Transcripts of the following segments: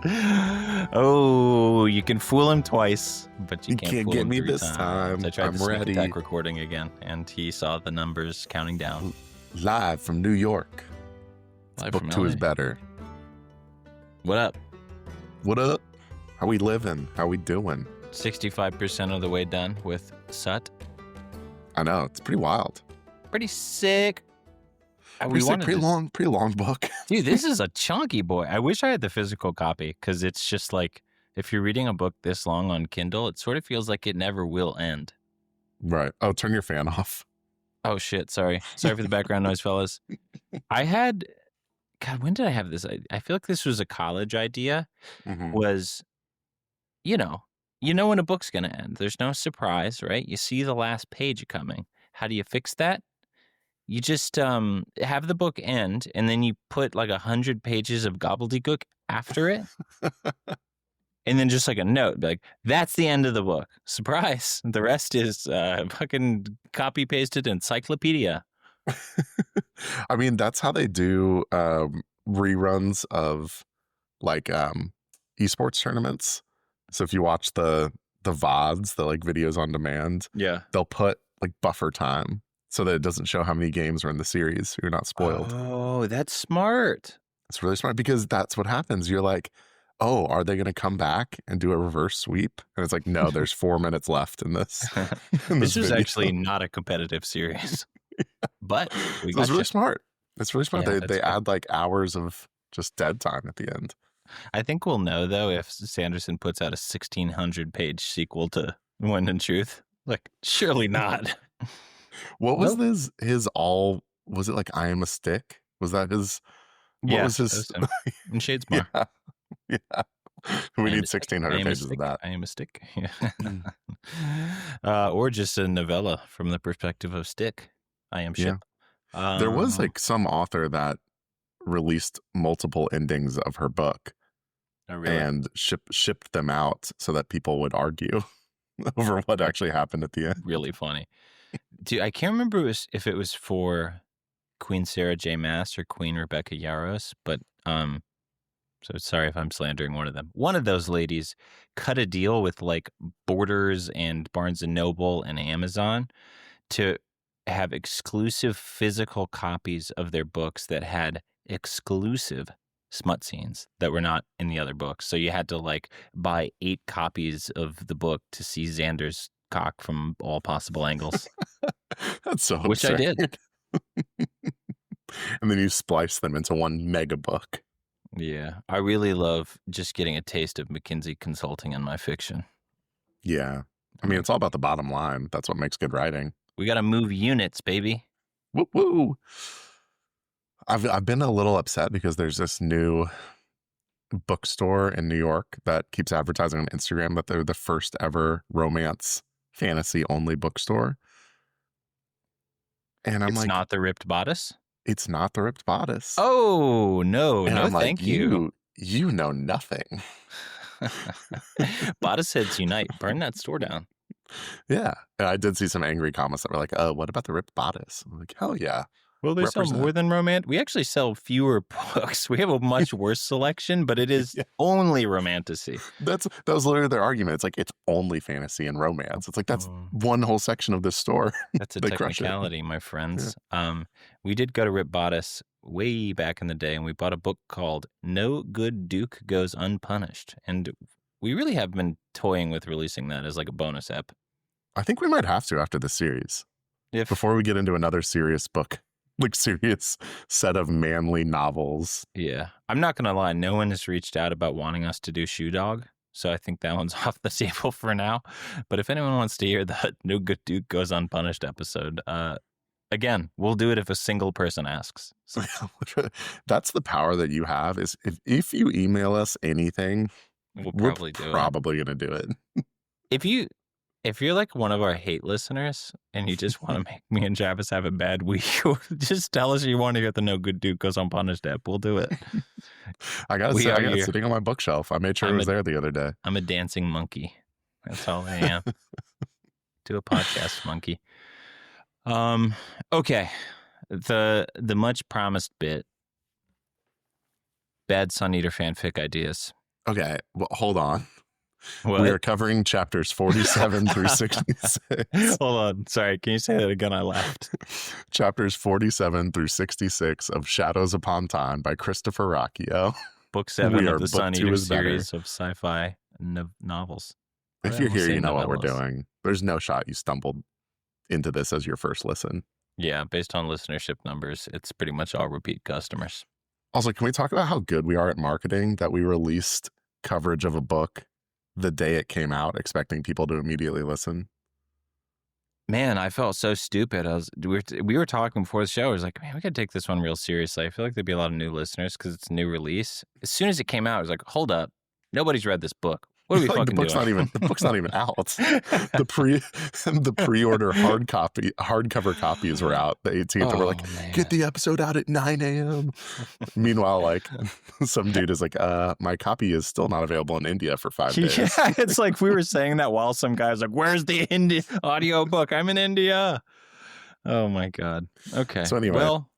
Oh, you can fool him twice, but you can't fool get him me 3 this times. time. I tried I'm the sneak ready. attack recording again, and he saw the numbers counting down. Live from New York. Live Book from 2 LA. is better. What up? What up? How we living? How we doing? 65% of the way done with Sut. I know, it's pretty wild. Pretty sick. Pretty long book. Dude, this is a chunky boy. I wish I had the physical copy, because it's just like, if you're reading a book this long on Kindle, it sort of feels like it never will end. Right. Oh, turn your fan off. Oh, shit. Sorry for the background noise, fellas. God, when did I have this? I feel like this was a college idea. Was, you know when a book's going to end. There's no surprise, right? You see the last page coming. How do you fix that? You just have the book end, and then you put like 100 pages of gobbledygook after it. And then just like a note, be like, that's the end of the book. Surprise. The rest is fucking copy-pasted encyclopedia. I mean, that's how they do reruns of like esports tournaments. So if you watch the VODs, the like videos on demand, they'll put like buffer time so that it doesn't show how many games are in the series. So you're not spoiled. Oh, that's smart. It's really smart, because that's what happens. You're like, oh, are they going to come back and do a reverse sweep? And it's like, no, there's 4 minutes left in this. This was actually not a competitive series. But it's really smart. It's really smart. Yeah, they add like hours of just dead time at the end. I think we'll know, though, if Sanderson puts out a 1,600-page sequel to Wind and Truth. Like, surely not. What was his all? Was it like I Am a Stick? Was that his? What was his? In Shadesmar. Yeah. We need 1,600 pages of that. I Am a Stick. Or just a novella from the perspective of Stick. I Am Ship. There was like some author that released multiple endings of her book and shipped them out so that people would argue over what actually happened at the end. Really funny. Dude, I can't remember if it was for Queen Sarah J. Maas or Queen Rebecca Yarros, but so sorry if I'm slandering one of them. One of those ladies cut a deal with like Borders and Barnes & Noble and Amazon to have exclusive physical copies of their books that had exclusive smut scenes that were not in the other books. So you had to like buy 8 copies of the book to see Xander's cock from all possible angles. That's so Which absurd. I did. And then you splice them into one mega book. Yeah. I really love just getting a taste of McKinsey Consulting in my fiction. Yeah. I mean, it's all about the bottom line. That's what makes good writing. We got to move units, baby. Woo woo. I've been a little upset because there's this new bookstore in New York that keeps advertising on Instagram that they're the first ever romance fantasy only bookstore. And It's not the Ripped Bodice? It's not the Ripped Bodice. Oh, no. And no, I'm like, thank you. You know nothce. Bodice heads unite. Burn that store down. Yeah. And I did see some angry comments that were like, oh, what about the Ripped Bodice? I'm like, hell yeah. Well, they sell more than romance. We actually sell fewer books. We have a much worse selection, but it is only romantasy. That was literally their argument. It's like, it's only fantasy and romance. It's like, that's one whole section of this store. That's a technicality, my friends. Yeah. We did go to Rip Bodice way back in the day, and we bought a book called No Good Duke Goes Unpunished. And we really have been toying with releasing that as like a bonus ep. I think we might have to after this series. Before we get into another serious book. Like serious set of manly novels. Yeah. I'm not going to lie. No one has reached out about wanting us to do Shoe Dog. So I think that one's off the table for now. But if anyone wants to hear the No Good Duke Goes Unpunished episode, again, we'll do it if a single person asks. So. That's the power that you have is if you email us anything, we're probably going to do it. If you're like one of our hate listeners and you just want to make me and Travis have a bad week, just tell us you want to hear the No Good Duke Goes Unpunished app. We'll do it. I got it sitting on my bookshelf. I made sure it was there the other day. I'm a dancing monkey. That's all I am. Do a podcast monkey. Okay. The much promised bit. Bad Sun Eater fanfic ideas. Okay, well, hold on. We What? are covering chapters 47 through 66. Hold on. Sorry. Can you say that again? I laughed. Chapters 47 through 66 of Shadows Upon Time by Christopher Ruocchio. Book 7 We of are the book Sun 2 Eater is better. series of sci-fi novels. If you're here, you know what we're doing. There's no shot you stumbled into this as your first listen. Yeah, based on listenership numbers, it's pretty much all repeat customers. Also, can we talk about how good we are at marketing that we released coverage of a book the day it came out, expecting people to immediately listen? Man, I felt so stupid. We were talking before the show. I was like, man, we got to take this one real seriously. I feel like there'd be a lot of new listeners because it's a new release. As soon as it came out, I was like, hold up. Nobody's read this book. What are we Like, fucking doing? the book's not even out. The pre-order hardcover copies were out the 18th. And we're like, man. get the episode out at 9 a.m. Meanwhile, like some dude is like, my copy is still not available in India for 5 days. Yeah, it's like we were saying that while some guy's like, where's the audio book? I'm in India. Oh my God. Okay. So anyway. Well,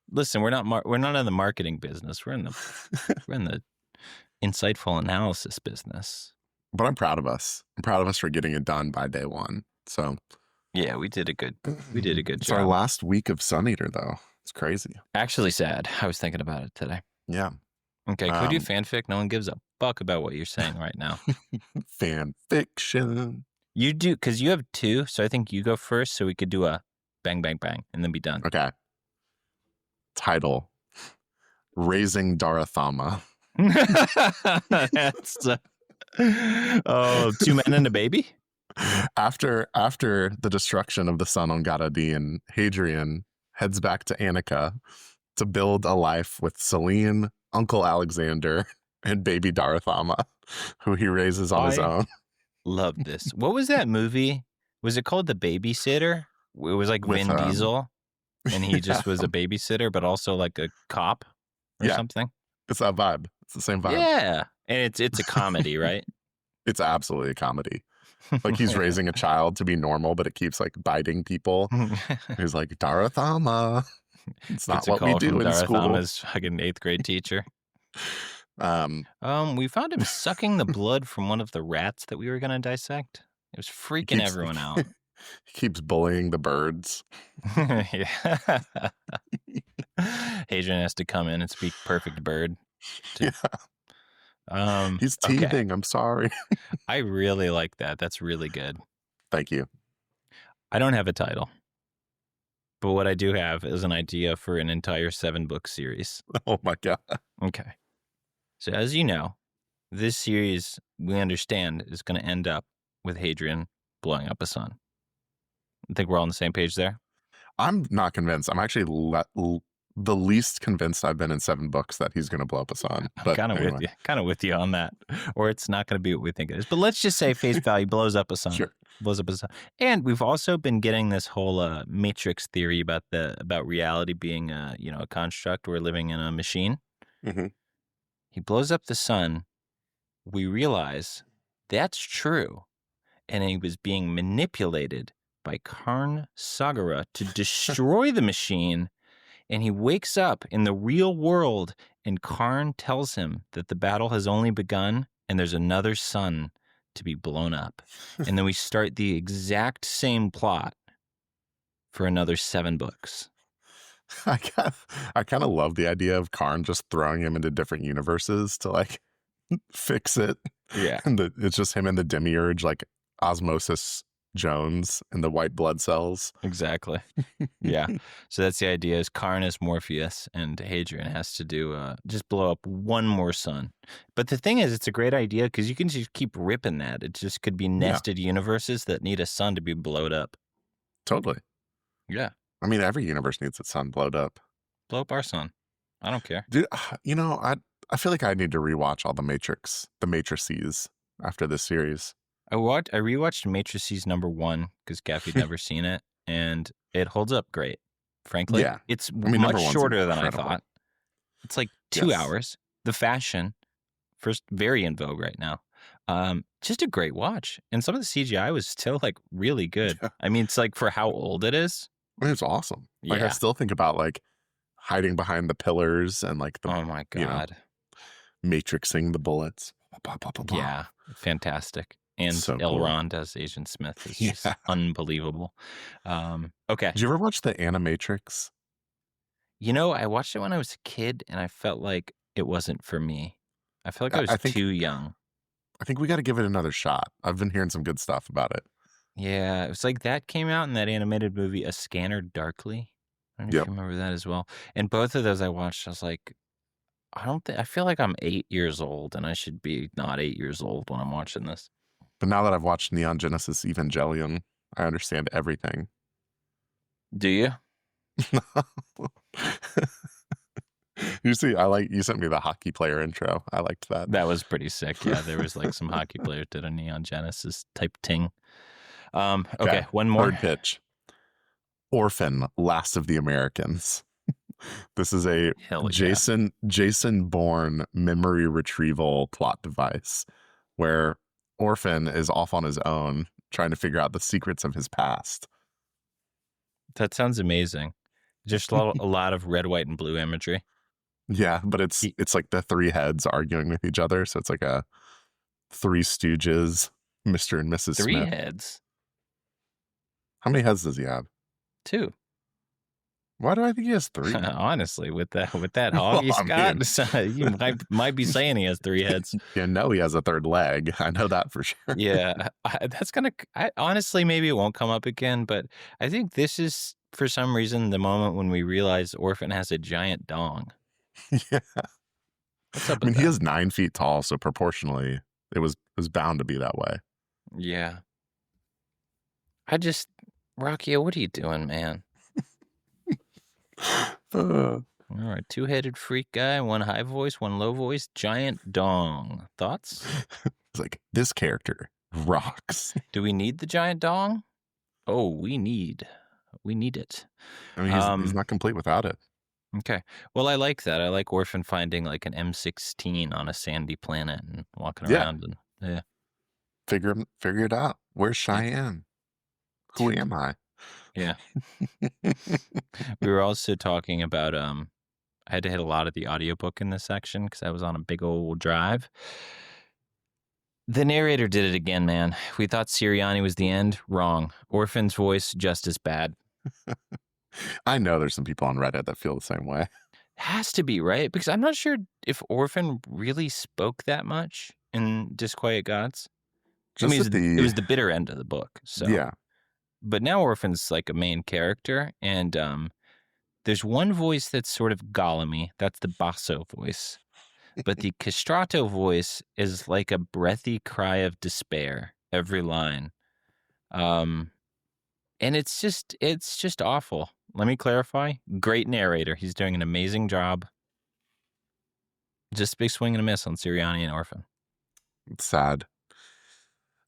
listen, we're not in the marketing business. We're in the insightful analysis business. But I'm proud of us. I'm proud of us for getting it done by day one. So yeah, we did a good job. It's our last week of Sun Eater, though. It's crazy. Actually sad. I was thinking about it today. Yeah. Okay, could we do fanfic? No one gives a fuck about what you're saying right now. Fan fiction. You do, because you have 2, so I think you go first, so we could do a bang, bang, bang, and then be done. Okay. Title: Raising Darathama. That's 2 men and a baby. After the destruction of the sun on Garadine, Hadrian heads back to Annika to build a life with Selene, Uncle Alexander, and baby Darathama, who he raises on his own. Love this. What was that movie? Was it called The Babysitter? It was like With, Vin Diesel, and he just was a babysitter, but also like a cop or something. It's that vibe. It's the same vibe. Yeah, and it's a comedy, right? It's absolutely a comedy. Like he's raising a child to be normal, but it keeps like biting people. He's like, Darathama. It's not what we do in school. Darathama's fucking 8th grade teacher. We found him sucking the blood from one of the rats that we were gonna dissect. It was freaking everyone out. He keeps bullying the birds. Yeah. Hadrian has to come in and speak perfect bird. He's teething. Okay. I'm sorry. I really like that. That's really good. Thank you. I don't have a title, but what I do have is an idea for an entire 7-book series. Oh my God. Okay. So as you know, this series, we understand, is going to end up with Hadrian blowing up a sun. I think we're all on the same page there. I'm not convinced. I'm actually the least convinced I've been in 7 books that he's going to blow up a sun. But kind of with you on that, or it's not going to be what we think it is. But let's just say face value blows up a sun. Sure. Blows up a sun. And we've also been getting this whole matrix theory about reality being a construct. We're living in a machine. Mm-hmm. He blows up the sun. We realize that's true, and he was being manipulated by Karn Sagara to destroy the machine. And he wakes up in the real world, and Karn tells him that the battle has only begun and there's another sun to be blown up. And then we start the exact same plot for another 7 books. I kind of love the idea of Karn just throwing him into different universes to like fix it. Yeah. And it's just him and the demiurge, like Osmosis Jones and the white blood cells. Exactly. Yeah. So that's the idea is Karn is Morpheus and Hadrian has to do just blow up one more sun. But the thing is, it's a great idea because you can just keep ripping that. It just could be nested universes that need a sun to be blowed up. Totally. Yeah. I mean, every universe needs its sun blowed up. Blow up our sun. I don't care. Dude, I feel like I need to rewatch all the matrices after this series. I rewatched Matrices #1 because Gaffy'd never seen it, and it holds up great. Frankly, yeah. It's much shorter than I incredible. thought. It's like 2 hours. The fashion, first, very in vogue right now. Just a great watch, and some of the CGI was still like really good. Yeah. I mean, it's like for how old it is. I mean, it's awesome. Like I still think about like hiding behind the pillars and like the. Oh my God. matrixing the bullets. Blah, blah, blah, blah. Yeah, fantastic. And So cool. Elrond as Agent Smith is just Yeah. unbelievable. Okay. Did you ever watch the Animatrix? I watched it when I was a kid, and I felt like it wasn't for me. I felt like I I was think too young. I think we got to give it another shot. I've been hearing some good stuff about it. Yeah, it was like that came out in that animated movie, A Scanner Darkly. I don't know if Yep. you remember that as well. And both of those I watched, I was like, I feel like I'm 8 years old, and I should be not 8 years old when I'm watching this. But now that I've watched Neon Genesis Evangelion, I understand everything. Do you? You sent me the hockey player intro. I liked that. That was pretty sick. Yeah, there was like some hockey players did a Neon Genesis type ting. Okay, one more. Third pitch. Orphan, Last of the Americans. This is a Jason Bourne memory retrieval plot device where Orphan is off on his own trying to figure out the secrets of his past. That sounds amazing. Just a lot of red, white, and blue imagery. Yeah, but it's like the three heads arguing with each other. So it's like a Three Stooges, Mr. and Mrs. Three Smith. heads? How many heads does he have? 2. Why do I think he has 3? Honestly, with that hog he's got, you might be saying he has 3 heads. He has a third leg. I know that for sure. Yeah, honestly, maybe it won't come up again, but I think this is, for some reason, the moment when we realize Orphan has a giant dong. Yeah. What's up I mean, with that? he is 9 feet tall, so proportionally, it was bound to be that way. Yeah. Ruocchio, what are you doing, man? All right, 2-headed freak guy, 1 high voice, 1 low voice, giant dong. Thoughts? It's like, this character rocks. Do we need the giant dong? Oh, we need it. I mean, he's not complete without it. Okay. Well, I like that. I like Orphan finding like an M16 on a sandy planet and walking around and yeah. Figure it out. Where's Cheyenne? Who am I? Yeah. We were also talking about I had to hit a lot of the audiobook in this section because I was on a big old drive. The narrator did it again, man. We thought Sirianni was the end. Wrong. Orphan's voice just as bad. I know there's some people on Reddit that feel the same way. Has to be, right? Because I'm not sure if Orphan really spoke that much in Disquiet Gods. It was the bitter end of the book. So yeah. But now Orphan's like a main character, and there's one voice that's sort of Gollum-y. That's the basso voice. But the castrato voice is like a breathy cry of despair, every line. And it's just awful. Let me clarify. Great narrator. He's doing an amazing job. Just a big swing and a miss on Sirianni and Orphan. It's sad.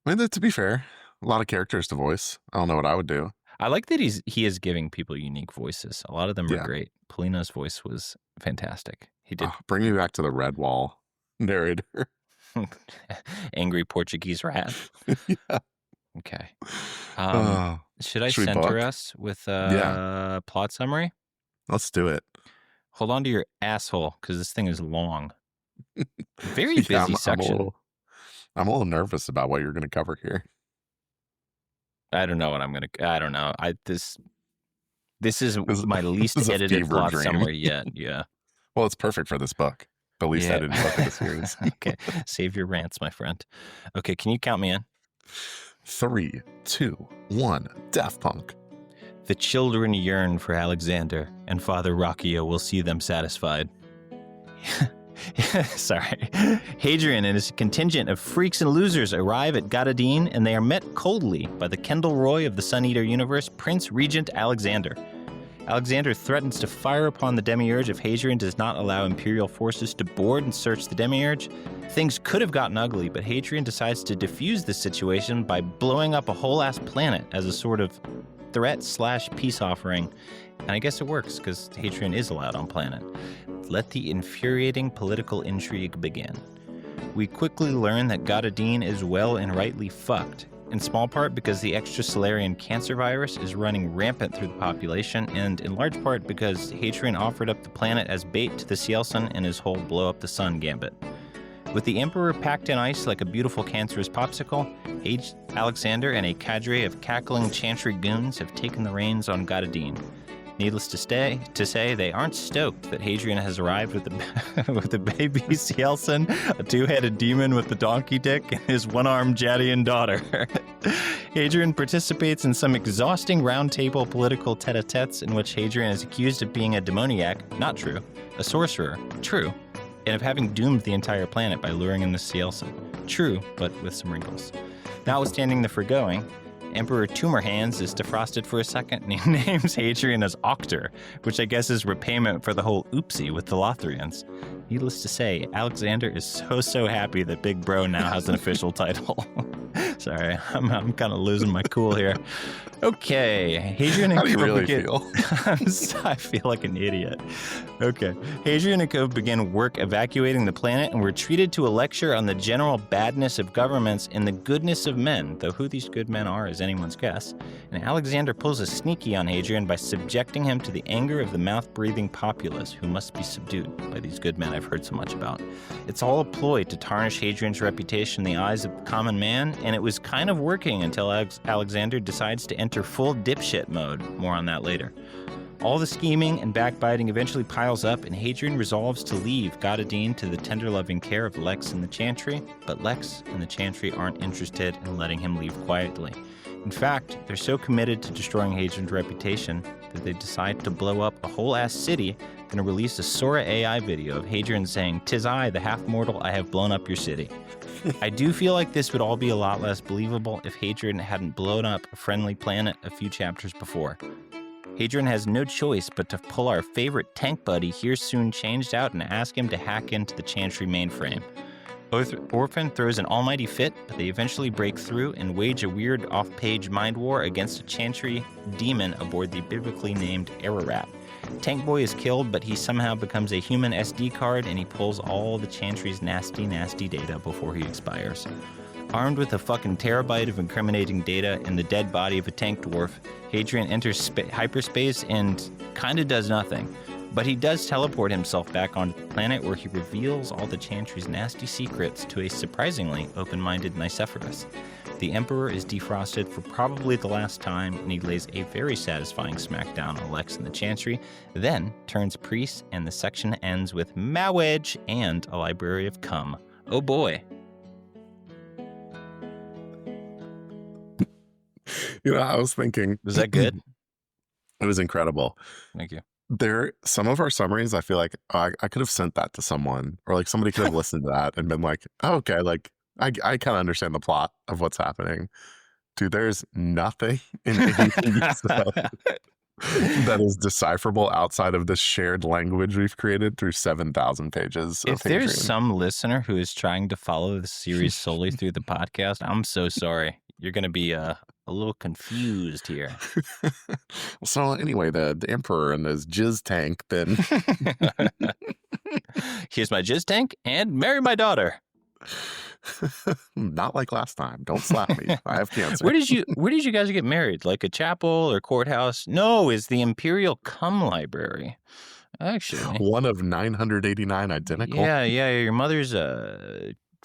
I mean, to be fair, a lot of characters to voice. I don't know what I would do. I like that he is giving people unique voices. A lot of them are great. Polino's voice was fantastic. He did. Bring me back to the Redwall narrator. Angry Portuguese rat. Yeah. Okay. Should I center us with a plot summary? Let's do it. Hold on to your asshole, because this thing is long. Very busy section. I'm a little nervous about what you're going to cover here. I don't know what I'm going to... I don't know. This is my least edited plot summary yet. Yeah. Well, it's perfect for this book. The least edited book of the series. Okay. Save your rants, my friend. Okay, can you count me in? 3, 2, 1. Daft Punk. The children yearn for Alexander, and Father Ruocchio will see them satisfied. Sorry. Hadrian and his contingent of freaks and losers arrive at Gadadin, and they are met coldly by the Kendall Roy of the Sun Eater universe, Prince Regent Alexander. Alexander threatens to fire upon the Demiurge if Hadrian does not allow Imperial forces to board and search the Demiurge. Things could have gotten ugly, but Hadrian decides to defuse the situation by blowing up a whole-ass planet as a sort of threat/peace offering. And I guess it works, because Hadrian is allowed on planet. Let the infuriating political intrigue begin. We quickly learn that Gadadin is well and rightly fucked, in small part because the extrasolarian cancer virus is running rampant through the population, and in large part because Hadrian offered up the planet as bait to the Cielson in his whole blow up the sun gambit. With the Emperor packed in ice like a beautiful cancerous popsicle, Alexander and a cadre of cackling Chantry goons have taken the reins on Gadadin. Needless to say, they aren't stoked that Hadrian has arrived with the baby Cielson, a two-headed demon with the donkey dick, and his one-armed Jadian daughter. Hadrian participates in some exhausting round-table political tete-a-tetes in which Hadrian is accused of being a demoniac, not true, a sorcerer, true, and of having doomed the entire planet by luring in the Cielson, true, but with some wrinkles. Notwithstanding the foregoing, Emperor Tumor Hands is defrosted for a second, and he names Hadrian as Octor, which I guess is repayment for the whole oopsie with the Lothrians. Needless to say, Alexander is so happy that Big Bro now has an official title. Sorry, I'm kind of losing my cool here. Okay, Hadrian and How do you really begin... feel? I feel like an idiot. Okay, Hadrian and Co. begin work evacuating the planet and were treated to a lecture on the general badness of governments and the goodness of men, though who these good men are is anyone's guess. And Alexander pulls a sneaky on Hadrian by subjecting him to the anger of the mouth-breathing populace, who must be subdued by these good men I've heard so much about. It's all a ploy to tarnish Hadrian's reputation in the eyes of the common man, and it was kind of working until Alexander decides to enter full dipshit mode. More on that later. All the scheming and backbiting eventually piles up, and Hadrian resolves to leave Gadadin to the tender-loving care of Lex and the Chantry, but Lex and the Chantry aren't interested in letting him leave quietly. In fact, they're so committed to destroying Hadrian's reputation that they decide to blow up a whole-ass city and release a Sora AI video of Hadrian saying, "'Tis I, the half-mortal, I have blown up your city." I do feel like this would all be a lot less believable if Hadrian hadn't blown up a friendly planet a few chapters before. Hadrian has no choice but to pull our favorite tank buddy here soon changed out and ask him to hack into the Chantry mainframe. Orphan throws an almighty fit, but they eventually break through and wage a weird off-page mind war against a Chantry demon aboard the biblically named Ararat. Tank Boy is killed, but he somehow becomes a human SD card and he pulls all the Chantry's nasty data before he expires. Armed with a fucking terabyte of incriminating data and the dead body of a tank dwarf, Hadrian enters hyperspace and kinda does nothing. But he does teleport himself back onto the planet where he reveals all the Chantry's nasty secrets to a surprisingly open-minded Nicephorus. The Emperor is defrosted for probably the last time, and he lays a very satisfying smackdown on Lex and the Chantry, then turns priest, and the section ends with marriage and a library of cum. Oh boy. I was thinking... Was that good? It was incredible. Thank you. Some of our summaries, I feel like I could have sent that to someone, or like somebody could have listened to that and been like, oh, okay, like I kind of understand the plot of what's happening. Dude, there's nothing in anything you said that is decipherable outside of this shared language we've created through 7,000 pages. If there's some listener who is trying to follow the series solely through the podcast, I'm so sorry. You're going to be a little confused here. So anyway, the Emperor and his jizz tank then... Here's my jizz tank and marry my daughter. Not like last time. Don't slap me. I have cancer. Where did you guys get married? Like a chapel or courthouse? No, it's the Imperial Cum Library. Actually. One of 989 identical. Yeah. Your mother's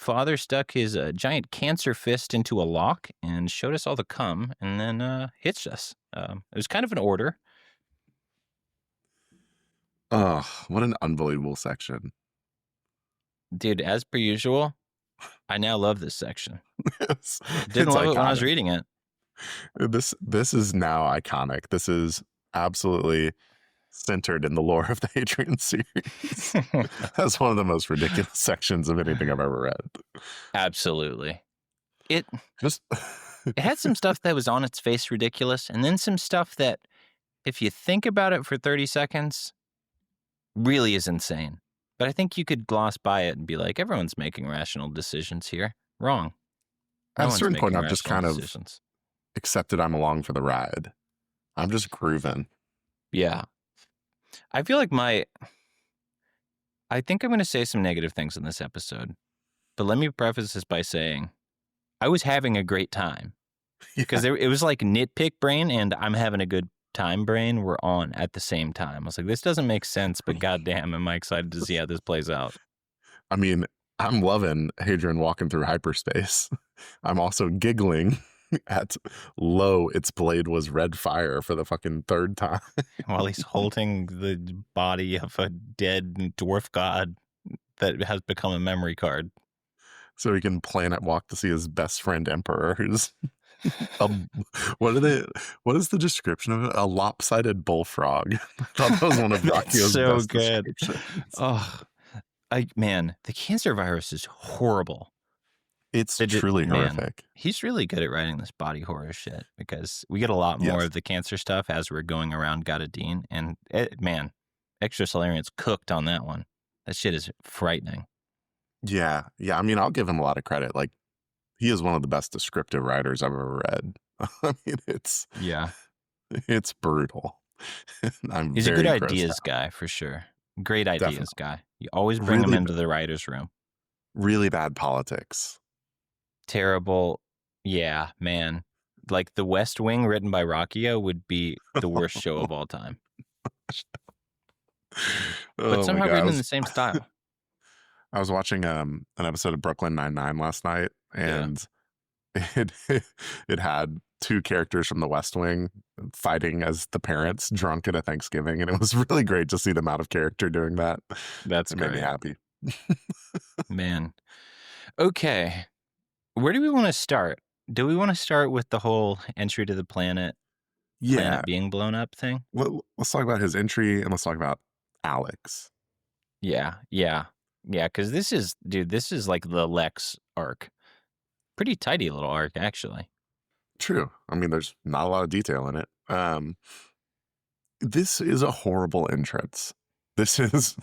father stuck his giant cancer fist into a lock and showed us all the cum and then hitched us. It was kind of an order. Oh, what an unbelievable section. Dude, as per usual, I now love this section. Didn't It's love it when I iconic. was reading it. This is now iconic. This is absolutely centered in the lore of the Hadrian series. That's one of the most ridiculous sections of anything I've ever read. Absolutely. It Just had some stuff that was on its face ridiculous, and then some stuff that, if you think about it for 30 seconds, really is insane. But I think you could gloss by it and be like, everyone's making rational decisions here. Wrong. at a one's certain point, making I've just rational kind of decisions. accepted I'm along for the ride. I'm just grooving. Yeah. I feel like I think I'm going to say some negative things in this episode. But let me preface this by saying I was having a great time. Because it was like nitpick brain and I'm having a good time brain were on at the same time. I was like, this doesn't make sense, but goddamn, am I excited to see how this plays out. I mean, I'm loving Hadrian walking through hyperspace. I'm also giggling at its blade was red fire for the fucking third time. While he's holding the body of a dead dwarf god that has become a memory card. So he can planet walk to see his best friend Emperor, who's what is the description of it? A lopsided bullfrog. I thought that was one of Ruocchio's so best good. descriptions. Oh, man, the cancer virus is horrible. It's truly horrific. He's really good at writing this body horror shit because we get a lot more of the cancer stuff as we're going around Gadadin. And Extrasolarian's cooked on that one. That shit is frightening. Yeah. I mean, I'll give him a lot of credit. Like, he is one of the best descriptive writers I've ever read. I mean, it's brutal. He's a good ideas guy for sure. Great ideas guy. You always bring him into the writer's room. Really bad politics. Terrible. Yeah, man. Like The West Wing written by Ruocchio would be the worst show of all time. But somehow written in the same style. I was watching an episode of Brooklyn Nine-Nine last night, and it had two characters from The West Wing fighting as the parents drunk at a Thanksgiving, and it was really great to see them out of character doing that. It made me happy. Man. Okay. Where do we want to start? Do we want to start with the whole entry to the planet being blown up thing? Let's talk about his entry, and let's talk about Alex. Yeah, because this is like the Lex arc. Pretty tidy little arc, actually. True. I mean, there's not a lot of detail in it. This is a horrible entrance. This is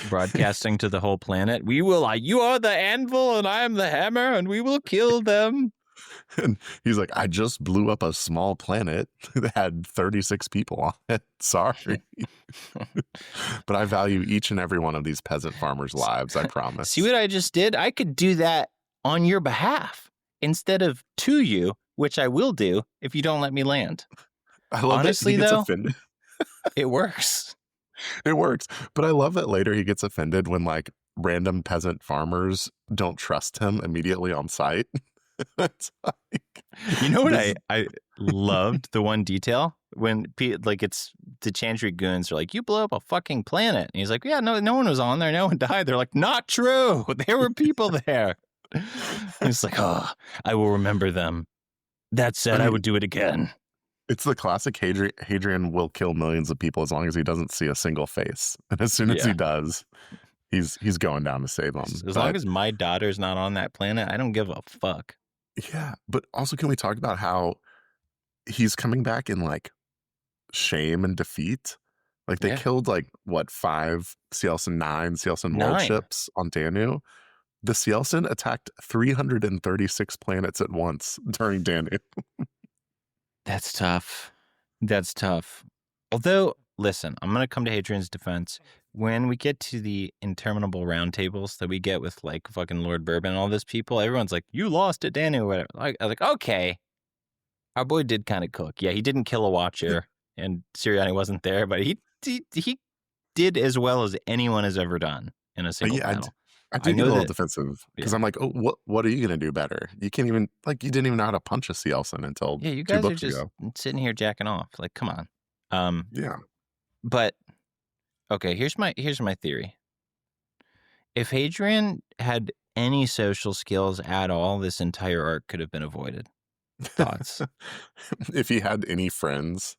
broadcasting to the whole planet. We will, you are the anvil and I am the hammer and we will kill them. And he's like, I just blew up a small planet that had 36 people on it. Sorry. But I value each and every one of these peasant farmers' lives, I promise. See what I just did? I could do that on your behalf instead of to you, which I will do if you don't let me land. I love Honestly, that he gets though, offended. It works. It works. But I love that later he gets offended when like random peasant farmers don't trust him immediately on sight. It's like, you know what I loved the one detail when it's the Chantry goons are like, you blew up a fucking planet. And he's like, yeah, no one was on there. No one died. They're like, not true. There were people there. He's like, oh, I will remember them. That said, I would do it again. It's the classic Hadrian will kill millions of people as long as he doesn't see a single face. And as soon as he does, he's going down to save them. As long as my daughter's not on that planet, I don't give a fuck. Yeah. But also, can we talk about how he's coming back in like shame and defeat? Like they killed like, what, 5 nine Cielson world ships on Danu? The Cielson attacked 336 planets at once during Danu. That's tough. Although, listen, I'm going to come to Hadrian's defense. When we get to the interminable roundtables that we get with like fucking Lord Bourbon and all those people, everyone's like, you lost at Danu or whatever. I was like, okay. Our boy did kind of cook. Yeah, he didn't kill a watcher and Siriani wasn't there, but he did as well as anyone has ever done in a single battle. I do get a little defensive because I'm like, oh, what are you going to do better? You can't even, like, you didn't even know how to punch a Cielson until you guys 2 books are just ago. Sitting here jacking off. Like, come on. Yeah. But, okay, here's my theory. If Hadrian had any social skills at all, this entire arc could have been avoided. Thoughts? If he had any friends.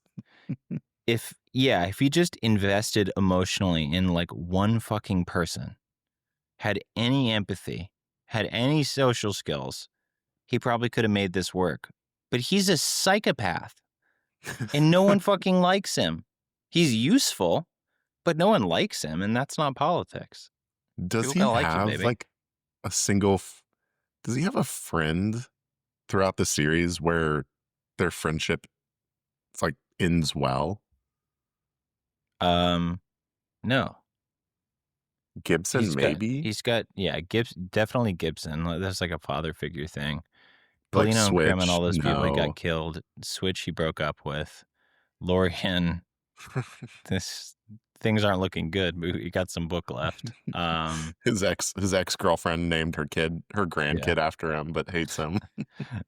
If he just invested emotionally in like one fucking person, had any empathy, had any social skills, he probably could have made this work. But he's a psychopath and no one fucking likes him. He's useful, but no one likes him, and that's not politics. Does he have like a single, does he have a friend throughout the series where their friendship like ends well? No. Gibson, maybe? He's got, definitely Gibson. That's like a father figure thing. Like Polino Switch, and all those people that got killed. Switch he broke up with. Lorian, things aren't looking good. We got some book left. His ex-girlfriend named her Yeah. grandkid after him, but hates him.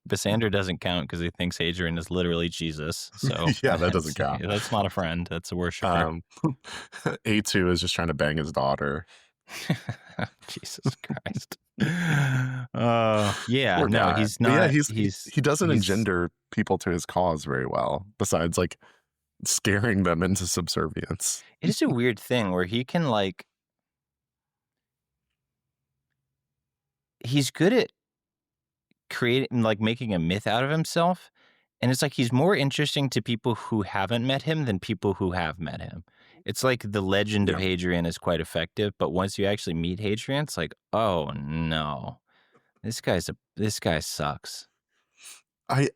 Basander doesn't count because he thinks Hadrian is literally Jesus. So Yeah, that doesn't count. that's not a friend. That's a worshiper. A2 is just trying to bang his daughter. Jesus Christ. Yeah, Poor no, guy. he's But yeah, not. he doesn't engender people to his cause very well, besides like scaring them into subservience. It is a weird thing where he can like. He's good at creating, like, making a myth out of himself, and it's like he's more interesting to people who haven't met him than people who have met him. It's like the legend of Yeah. Hadrian is quite effective, but once you actually meet Hadrian, it's like, oh no, this guy sucks.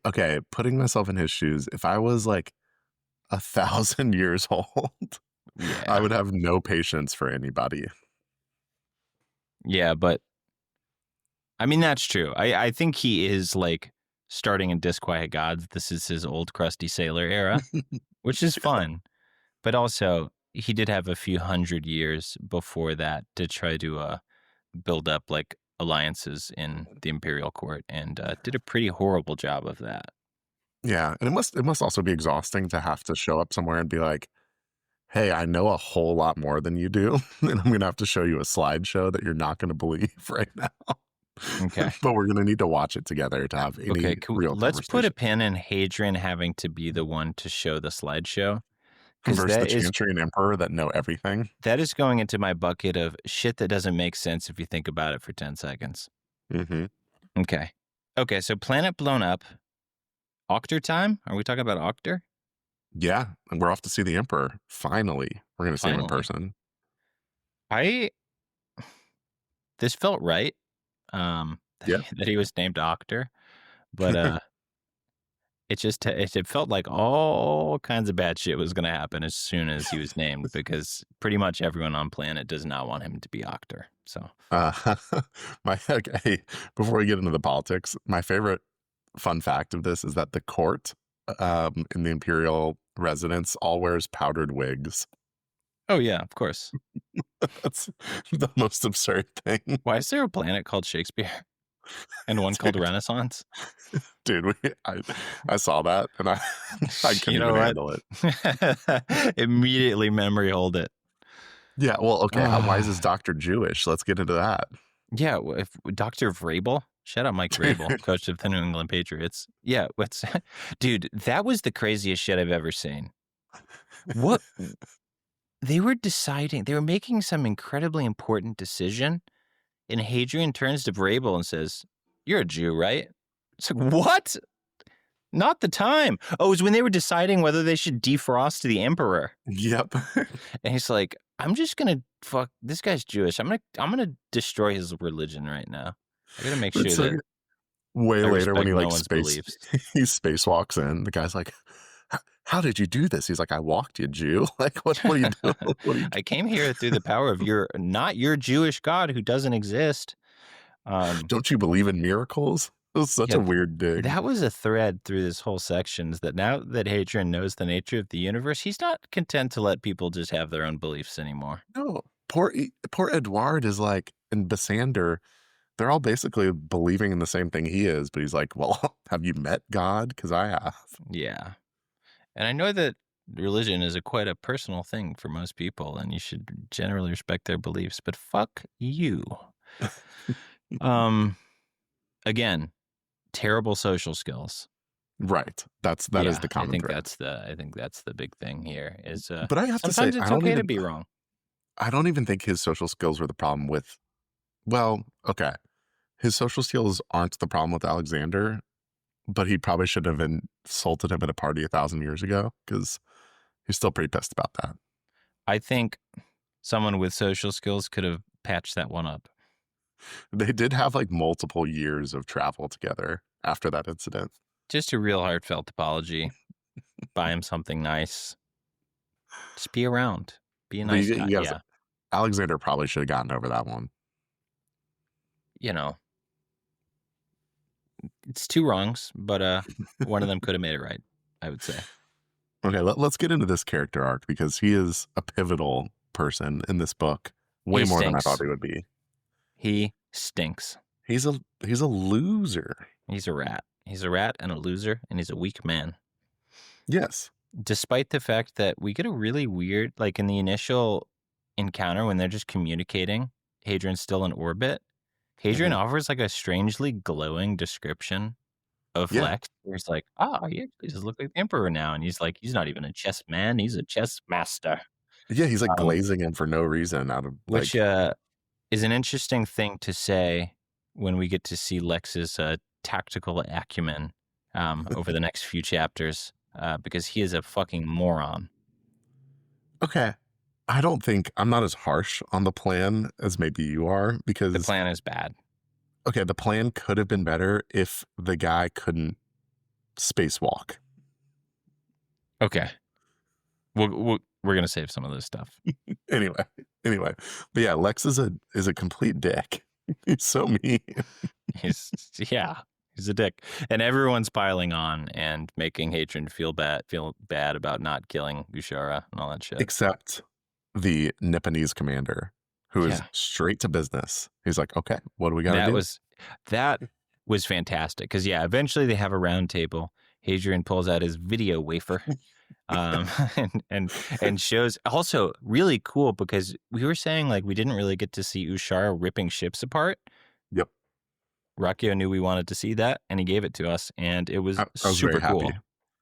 Okay, putting myself in his shoes, if I was like 1,000 years old, Yeah, I would have no patience for anybody. yeah, but I mean that's true. I think he is like starting in Disquiet Gods. This is his old crusty sailor era, which is fun. But also, he did have a few hundred years before that to try to build up like alliances in the imperial court, and did a pretty horrible job of that. Yeah, and it must also be exhausting to have to show up somewhere and be like, "Hey, I know a whole lot more than you do, and I'm gonna have to show you a slideshow that you're not gonna believe right now. Okay. But we're gonna need to watch it together to have Okay, any real let's put a conversation." pin in Hadrian having to be the one to show the slideshow, because Versus the Chantry and Emperor that know everything. that is going into my bucket of shit that doesn't make sense if you think about it for 10 seconds. Mm-hmm. Okay, so planet blown up. Octor time? Are we talking about Octor? Yeah, and we're off to see the Emperor. Finally, we're gonna see him in Finally. person. This felt right. Yeah. That he was named Octor, but it felt like all kinds of bad shit was going to happen as soon as he was named, because pretty much everyone on planet does not want him to be Octor. So Uh, okay, before we get into the politics, my favorite fun fact of this is that the court in the imperial residence all wears powdered wigs. oh yeah, of course. That's the most absurd thing. Why is there a planet called Shakespeare and one called Dude, Renaissance? dude, I saw that and I couldn't You know even what? handle it. Immediately memory hold it. Yeah, well, okay, why is this doctor Jewish? Let's get into that. Yeah, if Dr. Vrabel, shout out Mike Vrabel, coach of the New England Patriots. Yeah, dude, that was the craziest shit I've ever seen. What they were making some incredibly important decision, and Hadrian turns to Vrabel and says, "You're a Jew, right?" It's like, what? Not the time. Oh, it was when they were deciding whether they should defrost the emperor. Yep. And he's like, I'm just gonna fuck this guy's Jewish. I'm gonna destroy his religion right now. I gotta make sure It's like that way I later when respect he no like one's space beliefs. he spacewalks in. The guy's like, how did you do this? He's like, I walked, you Jew. Like, what are you doing? What are you I came here through the power of not your Jewish God who doesn't exist. Don't you believe in miracles? It was such Yeah, a weird dig. that was a thread through this whole section, is that now that Hadrian knows the nature of the universe, he's not content to let people just have their own beliefs anymore. No, poor Edouard is like, and Basander, they're all basically believing in the same thing he is, but he's like, well, have you met God? Because I have. Yeah. And I know that religion is quite a personal thing for most people, and you should generally respect their beliefs, but fuck you. Again, terrible social skills. Right. That is the common thread. I think that's the big thing here is But I have to say, sometimes it's okay to be wrong. I don't even think his social skills were the problem with, well, okay. His social skills aren't the problem with Alexander, but he probably should have insulted him at a party 1,000 years ago, because he's still pretty pissed about that. I think someone with social skills could have patched that one up. They did have like multiple years of travel together after that incident. Just a real heartfelt apology. Buy him something nice. Just be around. Be a nice guy. Yeah. Alexander probably should have gotten over that one. You know, it's two wrongs, but one of them could have made it right, I would say. Okay, let's get into this character arc because he is a pivotal person in this book, way He more than I thought stinks. he would be. He stinks. He's a loser. He's a rat. He's a rat and a loser, and he's a weak man. Yes. Despite the fact that we get a really weird, like in the initial encounter when they're just communicating, Hadrian's still in orbit. Hadrian Mhm. offers like a strangely glowing description of Yeah. Lex. Where he's like, "Ah, he actually just looks like the Emperor now," and he's like, "He's not even a chess man; he's a chess master." Yeah, he's like Um, glazing him for no reason out of which like is an interesting thing to say when we get to see Lex's tactical acumen over the next few chapters, because he is a fucking moron. okay. I don't think I'm not as harsh on the plan as maybe you are The because plan is bad. okay, the plan could have been better if the guy couldn't spacewalk. Okay, we're gonna save some of this stuff. Anyway, anyway, but yeah, Lex is a complete dick. He's so mean. He's yeah, he's a dick, and everyone's piling on and making Hadrian feel bad about not killing Ushara and all that shit. Except the Nipponese commander, who is Yeah, straight to business. He's like, okay, what do we got to that do? was that was fantastic because yeah, eventually they have a round table. Hadrian pulls out his video wafer, um, and shows also really cool because we were saying like we didn't really get to see Ushara ripping ships apart. Yep. Ruocchio knew we wanted to see that, and he gave it to us, and it was I was very super happy. cool.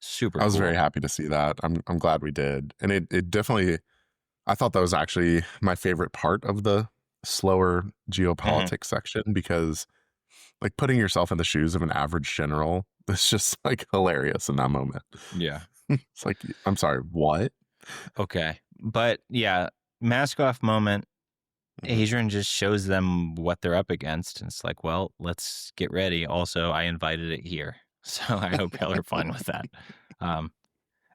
Super I was very cool. happy to see that. I'm glad we did. And it definitely I thought that was actually my favorite part of the slower Mhm. geopolitics section because like putting yourself in the shoes of an average general is just like hilarious in that moment. Yeah. It's like, I'm sorry, what? Okay. But yeah, mask off moment. Mhm. Hadrian just shows them what they're up against. And it's like, well, let's get ready. Also, I invited it here. So I hope y'all are fine with that. Um,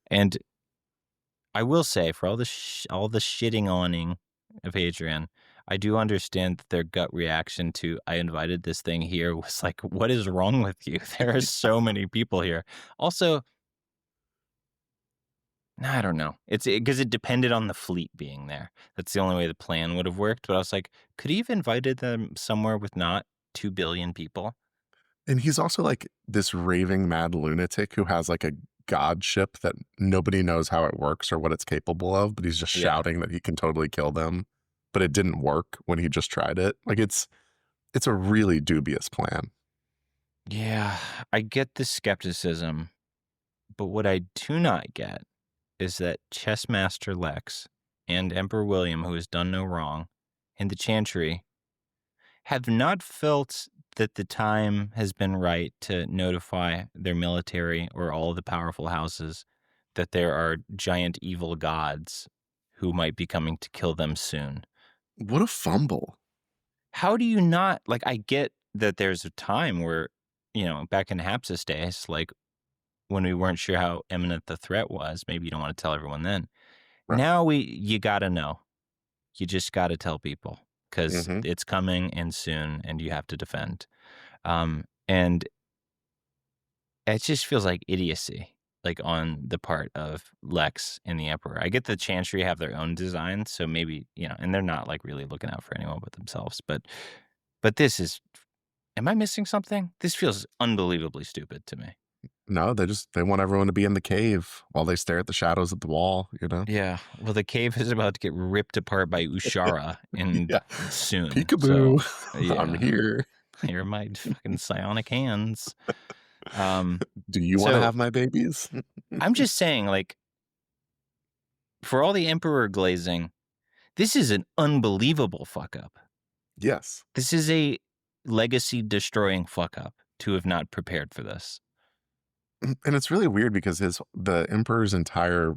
and I will say, for all the shitting oning of Hadrian, I do understand that their gut reaction to "I invited this thing here" was like, "What is wrong with you? There are so many people here." Also, I don't know. It's because it depended on the fleet being there. That's the only way the plan would have worked. But I was like, could he have invited them somewhere with not 2 billion people? And he's also like this raving mad lunatic who has like a god ship that nobody knows how it works or what it's capable of, but he's just Yeah. shouting that he can totally kill them. But it didn't work when he just tried it. Like it's a really dubious plan. Yeah. I get the skepticism, but what I do not get is that Chess Master Lex and Emperor William, who has done no wrong, and the Chantry have not felt that the time has been right to notify their military or all of the powerful houses that there are giant evil gods who might be coming to kill them soon. What a fumble. How do you not like? I get that there's a time where, back in Hapsis days, like when we weren't sure how imminent the threat was, maybe you don't want to tell everyone then. Right. Now you got to know. You just got to tell people because Hmm. it's coming and soon, and you have to defend. And it just feels like idiocy, like on the part of Lex and the Emperor. I get the Chantry have their own design, so maybe and they're not like really looking out for anyone but themselves. But this is. Am I missing something? This feels unbelievably stupid to me. No, they want everyone to be in the cave while they stare at the shadows of the wall, you know? Yeah. Well, the cave is about to get ripped apart by Ushara in Yeah. soon. So, Peekaboo. I'm yeah, here. here are my fucking psionic hands. Um, Do you want to so have my babies? I'm just saying, like, for all the Emperor glazing, this is an unbelievable fuck up. Yes. This is a legacy destroying fuck up to have not prepared for this. And it's really weird because the emperor's entire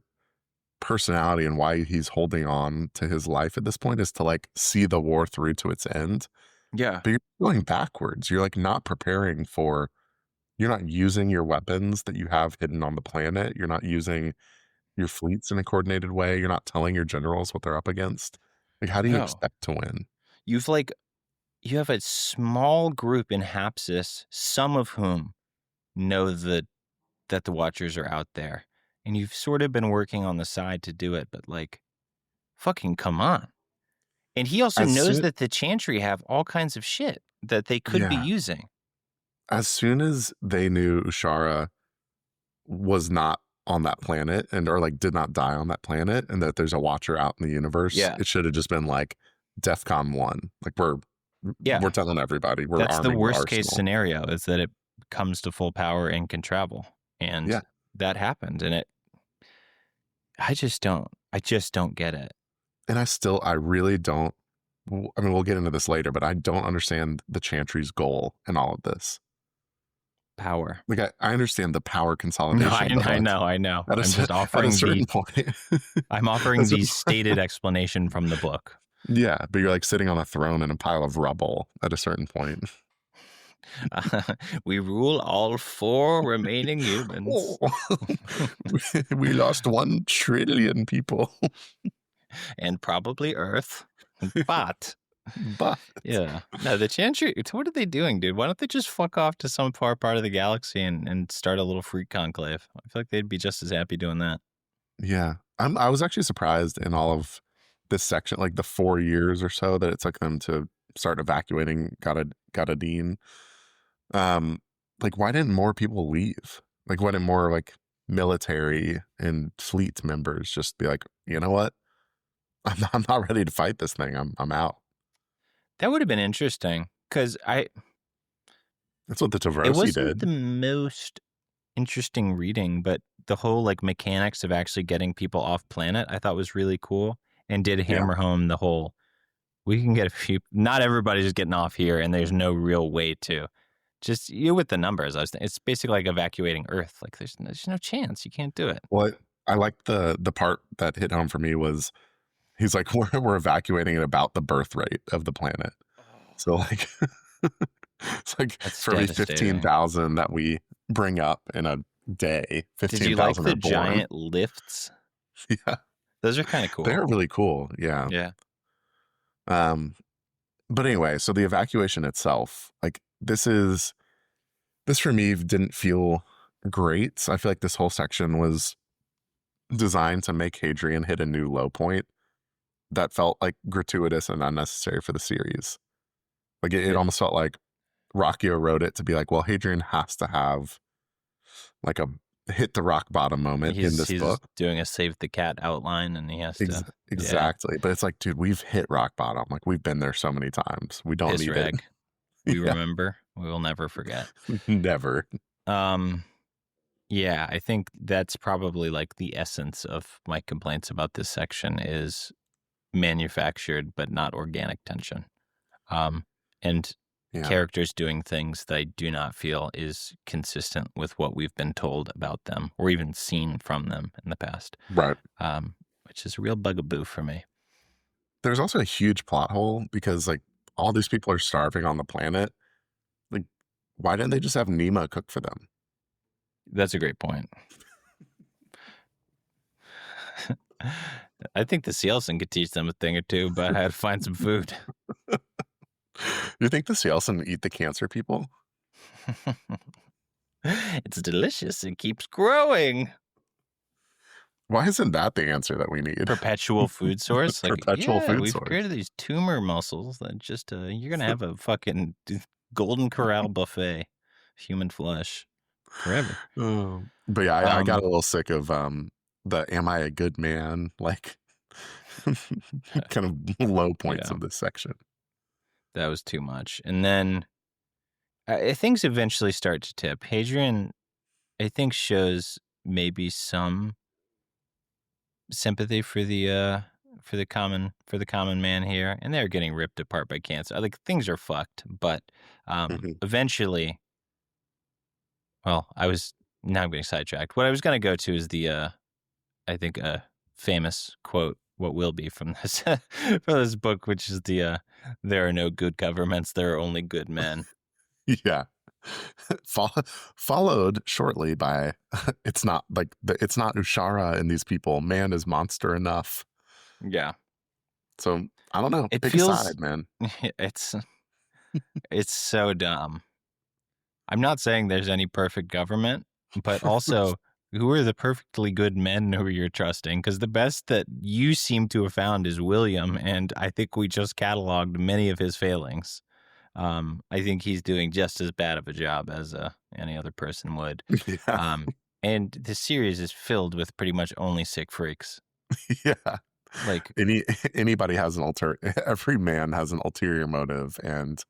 personality and why he's holding on to his life at this point is to like see the war through to its end. Yeah. But you're going backwards. You're like not preparing for you're not using your weapons that you have hidden on the planet. You're not using your fleets in a coordinated way. You're not telling your generals what they're up against. Like, how do you No. expect to win? You've like, you have a small group in Hapsis, some of whom know that the Watchers are out there. and you've sort of been working on the side to do it, but like, fucking come on. And he also As knows soon, that the Chantry have all kinds of shit that they could be yeah, using. as soon as they knew Ushara was not on that planet or like did not die on that planet and that there's a watcher out in the universe, Yeah. it should have just been like DEFCON 1. Like Yeah. we're telling everybody, we're That's the arming the worst case arsenal. scenario, is that it comes to full power and can travel. And Yeah. that happened. And I just don't get it. And I really don't. I mean, we'll get into this later, but I don't understand the Chantry's goal in all of this. Power. Like, I understand the power No, consolidation, but like, I know. at I'm just at a offering certain point, I'm offering the stated explanation from the book. yeah, but you're like sitting on a throne in a pile of rubble at a certain point. We rule all 4 remaining humans. We lost 1 trillion people. And probably Earth. But But yeah. No, the Chantry, what are they doing, dude? Why don't they just fuck off to some far part of the galaxy and start a little freak conclave? I feel like they'd be just as happy doing that. yeah, I was actually surprised in all of this section, like the 4 years or so that it took them to start evacuating Gadadin. Like, why didn't more people leave? Like, why didn't more like military and fleet members just be like, you know what? I'm not ready to fight this thing. I'm out. That would have been interesting, because That's what the it Tavrosi wasn't did. the most interesting reading, but the whole like mechanics of actually getting people off planet I thought was really cool, and did hammer home the whole, we can get a few, not everybody's just getting off here, and there's no real way to. Just you with the numbers, it's basically like evacuating Earth. Like there's no chance, you can't do it. Well, I like the part that hit home for me was he's like, we're evacuating at about the birth rate of the planet. So like, it's like That's for every devastating. 15,000 that we bring up in a day, Did you like 15,000 the are born. giant lifts? Yeah, Those are kind of cool. they're really cool. Yeah. Yeah. But anyway, so the evacuation itself, like this for me didn't feel great. So I feel like this whole section was designed to make Hadrian hit a new low point that felt like gratuitous and unnecessary for the series. Like it almost felt like Ruocchio wrote it to be like, well, Hadrian has to have like a hit the rock bottom moment in this book. Doing a save the cat outline, and he has to exactly. But it's like, dude, we've hit rock bottom. Like we've been there so many times. We don't need it. We remember. We will never forget. Never. Yeah, I think that's probably like the essence of my complaints about this section is manufactured but not organic tension. And characters doing things that I do not feel is consistent with what we've been told about them or even seen from them in the past. Right. Which is a real bugaboo for me. There's also a huge plot hole because like all these people are starving on the planet. Like, why didn't they just have Nima cook for them? That's a great point. I think the Cielson could teach them a thing or two, but I had to find some food. You think the Cielson eat the cancer people? It's delicious. It keeps growing. Why isn't that the answer that we need? Perpetual food source. Like, Perpetual food we've source. created these tumor muscles that just you're gonna have a fucking Golden Corral buffet, human flesh, forever. But yeah, I got a little sick of the "Am I a good man?" like kind of low points of this section. That was too much, and then things eventually start to tip. Hadrian, I think, shows maybe some sympathy for the common man here, and they're getting ripped apart by cancer. Like things are fucked, but eventually, well, now I'm getting sidetracked. What I was going to go to is the I think a famous quote, what will be from this from this book, which is the there are no good governments, there are only good men. Yeah. Followed shortly by it's not Ushara and these people. Man is monster enough. Yeah. So I don't know. It Pick feels, a side, man. It's so dumb. I'm not saying there's any perfect government, but also Who are the perfectly good men who you're trusting? Because the best that you seem to have found is William, and I think we just cataloged many of his failings. I think he's doing just as bad of a job as any other person would. Yeah. And the series is filled with pretty much only sick freaks. Yeah. Like, Anybody has every man has an ulterior motive and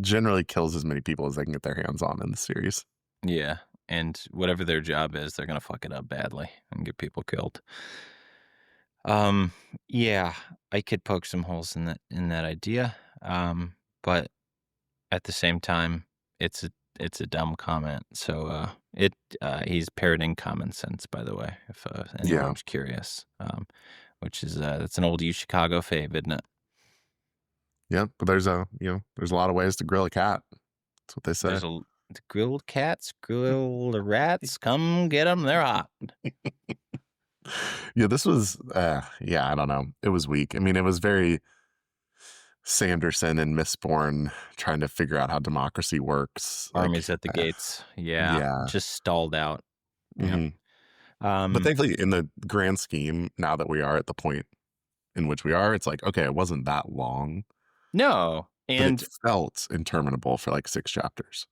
generally kills as many people as they can get their hands on in the series. yeah. And whatever their job is, they're gonna fuck it up badly and get people killed. Um, yeah, I could poke some holes in that idea. But at the same time, it's a dumb comment. So he's parroting common sense, by the way, if Yeah. anyone's curious. Which is that's an old U Chicago fave, isn't it? Yeah. But there's a lot of ways to grill a cat. That's what they say. There's grilled cats, grilled rats. Come get them, they're hot. Yeah, this was I don't know. It was weak. I mean, it was very Sanderson and Mistborn trying to figure out how democracy works. Like, Armies at the gates. Yeah, yeah. just stalled out. Yeah. hmm But thankfully, in the grand scheme, now that we are at the point in which we are, it's like, okay, it wasn't that long, No, but it and felt interminable for like 6 chapters.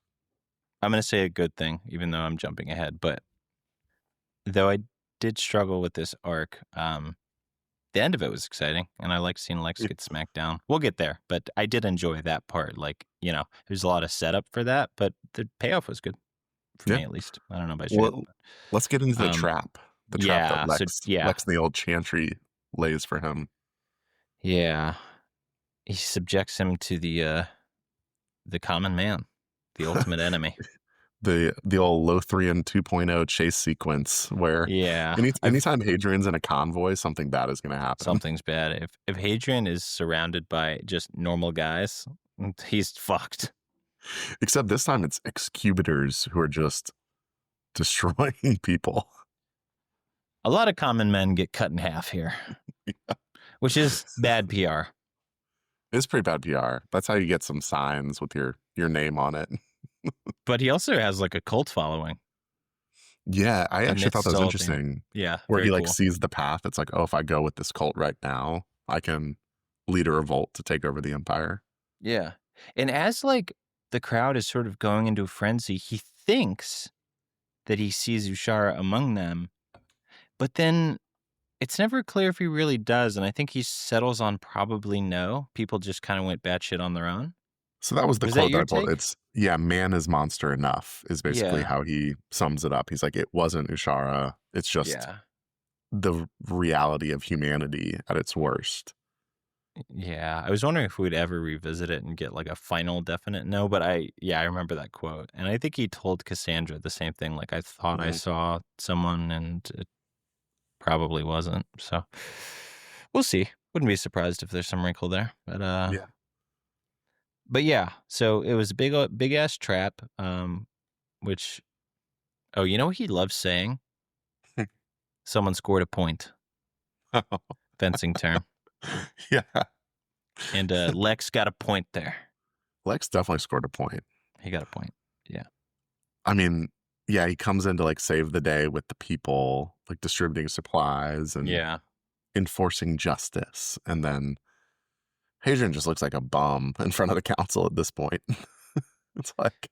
I'm gonna say a good thing, even though I'm jumping ahead. But though I did struggle with this arc, the end of it was exciting, and I like seeing Lex Yeah. get smacked down. We'll get there, but I did enjoy that part. Like, there's a lot of setup for that, but the payoff was good for Yeah. me, at least. I don't know about you. Well, let's get into the Um, trap. The trap that yeah. So yeah, Lex and the old Chantry lays for him. yeah. He subjects him to the common man, the ultimate enemy. The old Lothrian 2.0 chase sequence where Yeah, anytime Hadrian's in a convoy, something bad is going to happen. something's bad. If Hadrian is surrounded by just normal guys, he's fucked. Except this time it's excubitors who are just destroying people. A lot of common men get cut in half here, which is bad PR. It's pretty bad PR. That's how you get some signs with your name on it. But he also has like a cult following. Yeah, I actually thought that was Amidst all the- interesting. Yeah, Where he very like cool. sees the path. It's like, oh, if I go with this cult right now, I can lead a revolt to take over the empire. Yeah. And as like the crowd is sort of going into a frenzy, he thinks that he sees Ushara among them, but then it's never clear if he really does. And I think he settles on probably no. People just kind of went batshit on their own. So that was the Was that quote that your I pulled. take? It's, yeah, man is monster enough is basically Yeah. how he sums it up. He's like, it wasn't Ushara. It's just Yeah. the reality of humanity at its worst. Yeah. I was wondering if we'd ever revisit it and get like a final definite no, but I remember that quote. And I think he told Cassandra the same thing. Like, I thought I Mhm. saw someone and it probably wasn't. So we'll see. Wouldn't be surprised if there's some wrinkle there. Yeah. But yeah, so it was a big ass trap. Which you know what he loves saying? Someone scored a point. Fencing term. Yeah. And Lex got a point there. Lex definitely scored a point. He got a point. Yeah. I mean, yeah, he comes in to like save the day with the people, like distributing supplies and Yeah. enforcing justice. And then Hadrian just looks like a bum in front of the council at this point. It's like,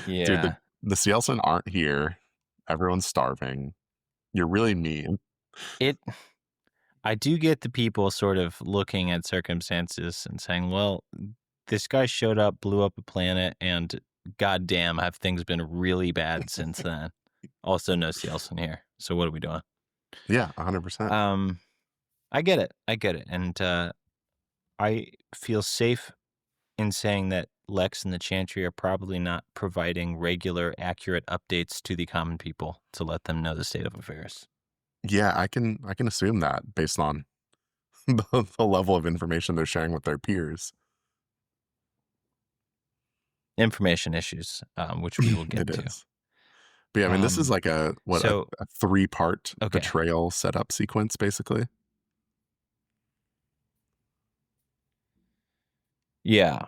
dude, Yeah. the Cielsen aren't here. Everyone's starving. You're really mean. I do get the people sort of looking at circumstances and saying, well, this guy showed up, blew up a planet, and goddamn, have things been really bad since then. Also, no Cielsen here. So what are we doing? Yeah, 100%. I get it. And I feel safe in saying that Lex and the Chantry are probably not providing regular, accurate updates to the common people to let them know the state of affairs. Yeah, I can assume that based on the level of information they're sharing with their peers. Information issues, which we will get It to. is. But yeah, I mean, this is like a So 3-part okay, betrayal setup sequence, basically. yeah.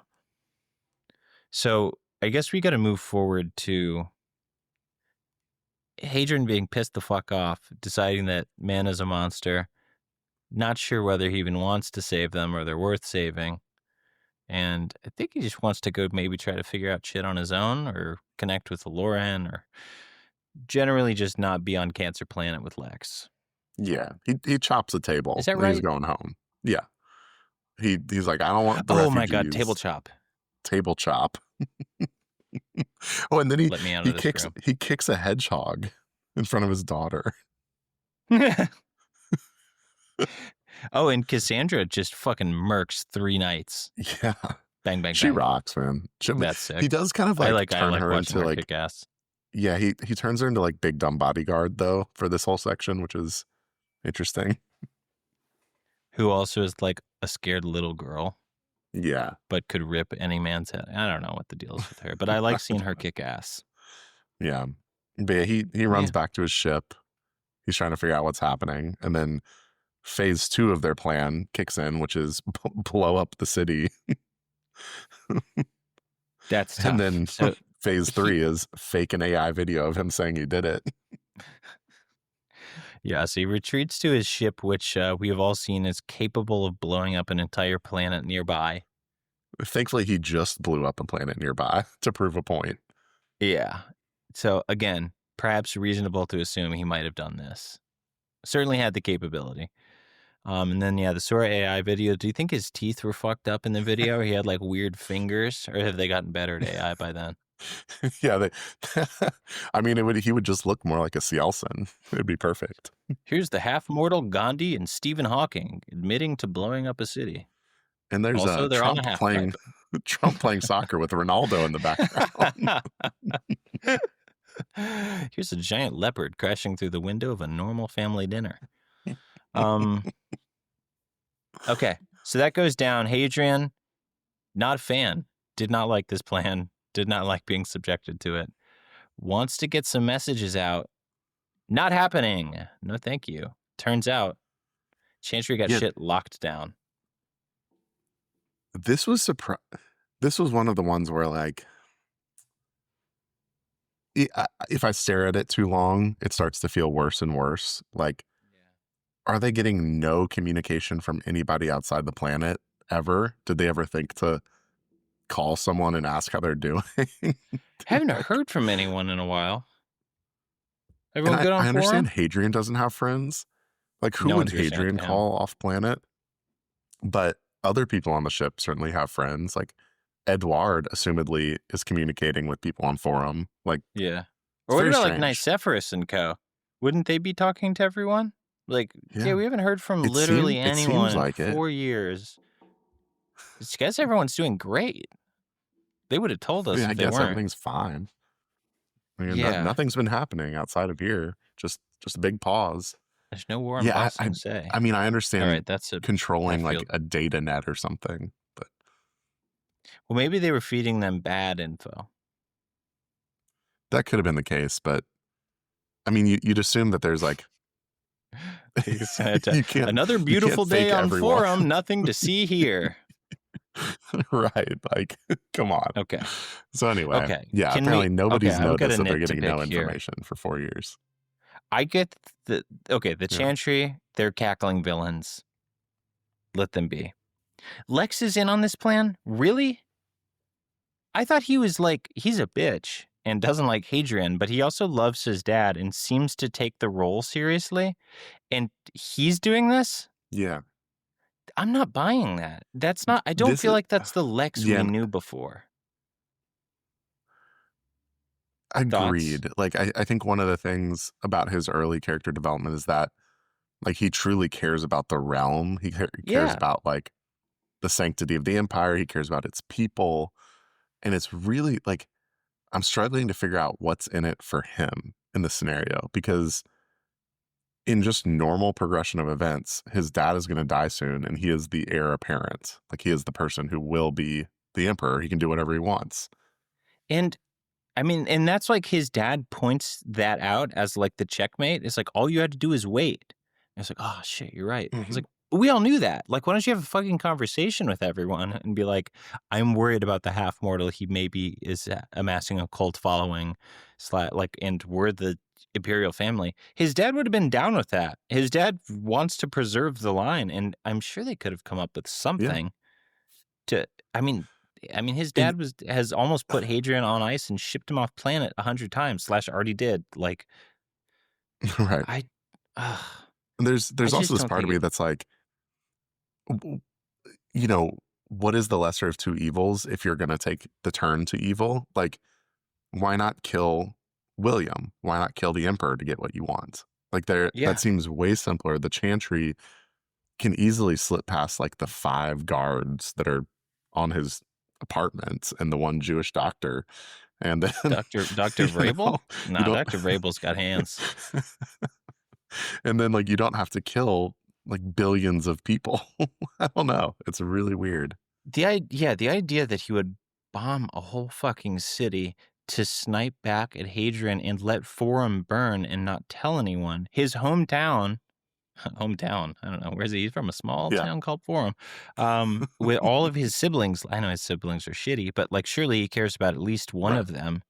So I guess we got to move forward to Hadrian being pissed the fuck off, deciding that man is a monster, not sure whether he even wants to save them or they're worth saving. And I think he just wants to go maybe try to figure out shit on his own or connect with Loran or generally just not be on Cancer Planet with Lex. Yeah, he chops a table. Is that He's right? going home. Yeah, he's like, I don't want the Oh refugees. my God, table chop. Table chop. Oh, and then Let me out of this room. he kicks a hedgehog in front of his daughter. Oh, and Cassandra just fucking murks 3 knights. Yeah, Bang, bang, she bang. rocks, man. That's sick. He does kind of like I turn like her watching into her like kick ass. Yeah, he turns her into like big dumb bodyguard though for this whole section, which is interesting. Who also is like a scared little girl. Yeah, but could rip any man's head. I don't know what the deal is with her, but I like seeing her kick ass. Yeah, but yeah, he runs back to his ship. He's trying to figure out what's happening, and then phase 2 of their plan kicks in, which is blow up the city. That's tough. And then phase 3 is fake an AI video of him saying he did it. Yeah, so he retreats to his ship, which we have all seen is capable of blowing up an entire planet nearby. Thankfully, he just blew up a planet nearby to prove a point. Yeah. So again, perhaps reasonable to assume he might have done this. Certainly had the capability. And then, yeah, the Sora AI video, do you think his teeth were fucked up in the video? Or he had like weird fingers, or have they gotten better at AI by then? Yeah, I mean, he would just look more like a Cielson. It'd be perfect. Here's the half-mortal Gandhi and Stephen Hawking admitting to blowing up a city. And there's also, they're Trump on a playing Trump playing soccer with Ronaldo in the background. Here's a giant leopard crashing through the window of a normal family dinner. Okay, so that goes down. Hadrian, not a fan, did not like this plan, did not like being subjected to it. Wants to get some messages out. Not happening. No, thank you. Turns out, Chantry got shit locked down. This was one of the ones where, like, if I stare at it too long, it starts to feel worse and worse. Like, are they getting no communication from anybody outside the planet ever? Did they ever think to call someone and ask how they're doing? Haven't heard from anyone in a while. Everyone good on I understand forum? Hadrian doesn't have friends. Like, who No would one's reaching out to Hadrian him. call off planet? But other people on the ship certainly have friends. Like, Edward, assumedly, is communicating with people on forum. Like, Yeah. it's Or what very about like strange. Nicephorus and co? Wouldn't they be talking to everyone? Like, yeah, we haven't heard from literally anyone like in 4 years. I guess everyone's doing great. They would have told us Yeah, I if they guess weren't. everything's fine. I mean, Yeah. nothing's been happening outside of here. Just a big pause. There's no war in Boston to say. I mean, I understand All right, that's controlling like a data net or something, but well, maybe they were feeding them bad info. That could have been the case, but I mean, you'd assume that there's like another beautiful day on forum, nothing to see here. Right, like, come on. Okay. So anyway, yeah, apparently nobody's noticed that they're getting no information for 4 years. I get the Chantry, they're cackling villains. Let them be. Lex is in on this plan? Really? I thought he was like, he's a bitch and doesn't like Hadrian, but he also loves his dad and seems to take the role seriously. And he's doing this? Yeah. I'm not buying that. That's not, I don't feel like that's the Lex we knew before. Agreed. Thoughts? Like, I think one of the things about his early character development is that, like, he truly cares about the realm. He cares about, like, the sanctity of the empire. He cares about its people. And it's really, like, I'm struggling to figure out what's in it for him in this scenario, because in just normal progression of events, his dad is going to die soon, and he is the heir apparent. Like, he is the person who will be the emperor. He can do whatever he wants. And I mean, and that's like his dad points that out as like the checkmate. It's like, all you had to do is wait. And it's like, oh shit, you're right. Mm-hmm. It's like, we all knew that. Like, why don't you have a fucking conversation with everyone and be like, I'm worried about the half mortal. He maybe is amassing a cult following, and we're the imperial family. His dad would have been down with that. His dad wants to preserve the line, and I'm sure they could have come up with Yeah. something to. I mean, his And dad has almost put Hadrian on ice and shipped him off planet 100 times. / already did. Like, right. I, uh, And I there's also just this don't part think of me it. that's like, w- you know, what is the lesser of two evils if you're going to take the turn to evil? Like, why not kill William? Why not kill the emperor to get what you want? Like, that Yeah, seems way simpler. The Chantry can easily slip past like the 5 guards that are on his apartment and the one Jewish doctor. And then, Dr. you Vrabel? you Nah, don't, Dr. Vrabel's got hands. and then like you don't have to kill like billions of people. I don't know. It's really weird. The idea that he would bomb a whole fucking city to snipe back at Hadrian and let Forum burn and not tell anyone. His hometown, I don't know, where's he? He's from a small Yeah. town called Forum. With all of his siblings, I know his siblings are shitty, but like surely he cares about at least one Right. of them.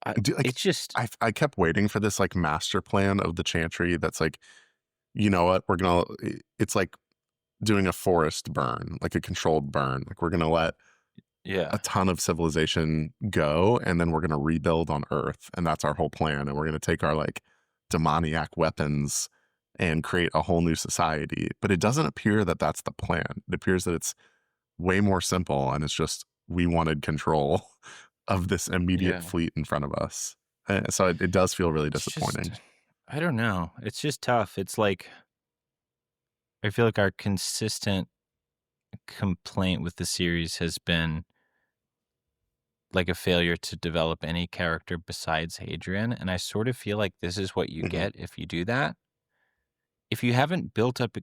Like It's just, I kept waiting for this like master plan of the Chantry that's like, you know what, it's like doing a forest burn, like a controlled burn. Like we're gonna let a yeah, ton of civilization go and then we're gonna rebuild on Earth. And that's our whole plan. And we're gonna take our like demoniac weapons and create a whole new society. But it doesn't appear that that's the plan. It appears that it's way more simple and it's just we wanted control of this immediate yeah. fleet in front of us. So it does feel really It's just, disappointing. I don't know. It's just tough. It's like, I feel like our consistent complaint with the series has been like a failure to develop any character besides Hadrian. And I sort of feel like this is what you Hmm. get if you do that. If you haven't built up,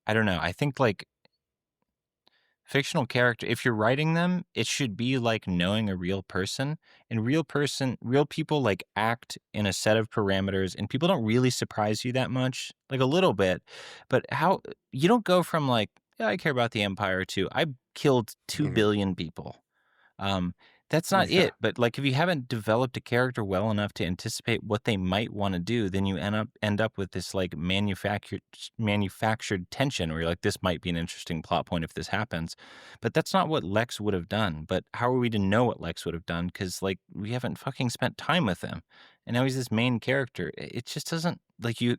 I don't know. I think like fictional character, if you're writing them, it should be like knowing a real person, and real people like act in a set of parameters, and people don't really surprise you that much, like a little bit. But how you don't go from like, yeah, I care about the empire to I killed 2 Hmm. billion people. Um, that's not Yeah. it. But like, if you haven't developed a character well enough to anticipate what they might want to do, then you end up with this like manufactured tension where you're like, this might be an interesting plot point if this happens. But that's not what Lex would have done. But how are we to know what Lex would have done? Because like we haven't fucking spent time with him, and now he's this main character. It just doesn't like you.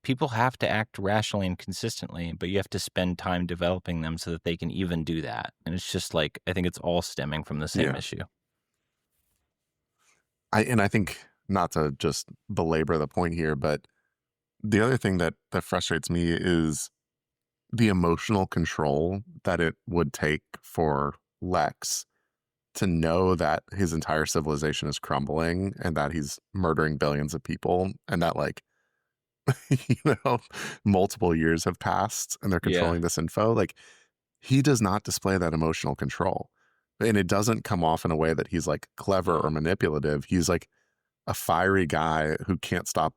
People have to act rationally and consistently, but you have to spend time developing them so that they can even do that. And it's just like, I think it's all stemming from the same Yeah. issue. I think not to just belabor the point here, but the other thing that frustrates me is the emotional control that it would take for Lex to know that his entire civilization is crumbling and that he's murdering billions of people and that like you know multiple years have passed and they're Yeah. controlling this info. Like he does not display that emotional control. And it doesn't come off in a way that he's like clever or manipulative. He's like a fiery guy who can't stop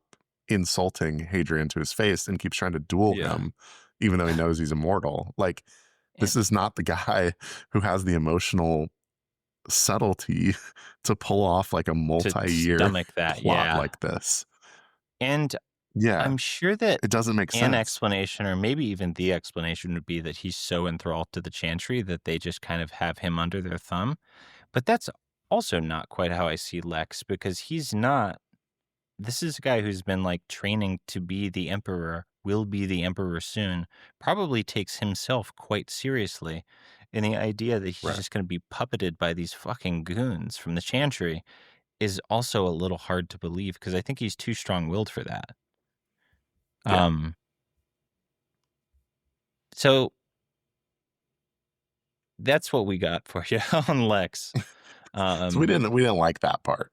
insulting Hadrian to his face and keeps trying to duel Yeah. him, even though he knows he's immortal. Like, And this is not the guy who has the emotional subtlety to pull off like a to multi-year stomach that. plot Yeah. like this. And Yeah, I'm sure that it doesn't make an sense. explanation, or maybe even the explanation, would be that he's so enthralled to the Chantry that they just kind of have him under their thumb. But that's also not quite how I see Lex, because he's not. This is a guy who's been like training to be the emperor, will be the emperor soon, probably takes himself quite seriously. And the idea that he's Right. just going to be puppeted by these fucking goons from the Chantry is also a little hard to believe, because I think he's too strong willed for that. Yeah. Um, so that's what we got for you on Lex. So we Um, didn't like that part.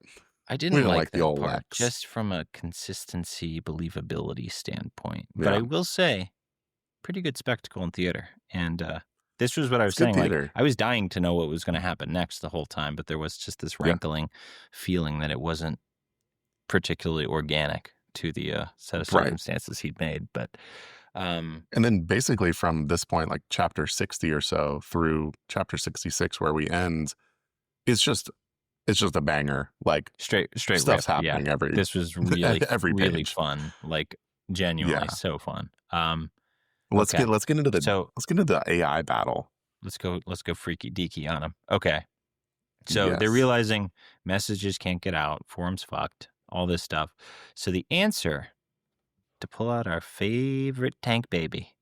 I We didn't didn't like like the that old part Lex. just from a consistency, believability standpoint. But Yeah. I will say, pretty good spectacle in theater. And this was what I It's was good saying. Like, theater. I was dying to know what was going to happen next the whole time, but there was just this Yeah. rankling feeling that it wasn't particularly organic. to the set of Right. circumstances he'd made. But And then basically from this point, like chapter 60 or so through chapter 66, where we end, it's just a banger. Like straight stuff's rip. Yeah, happening every this was really every really page. fun. Like genuinely Yeah. so fun. Let's Okay, get into so the AI battle. let's go freaky deaky on him. Okay, so they're Yes. realizing messages can't get out, forums fucked, all this stuff. So the answer to pull out our favorite tank baby,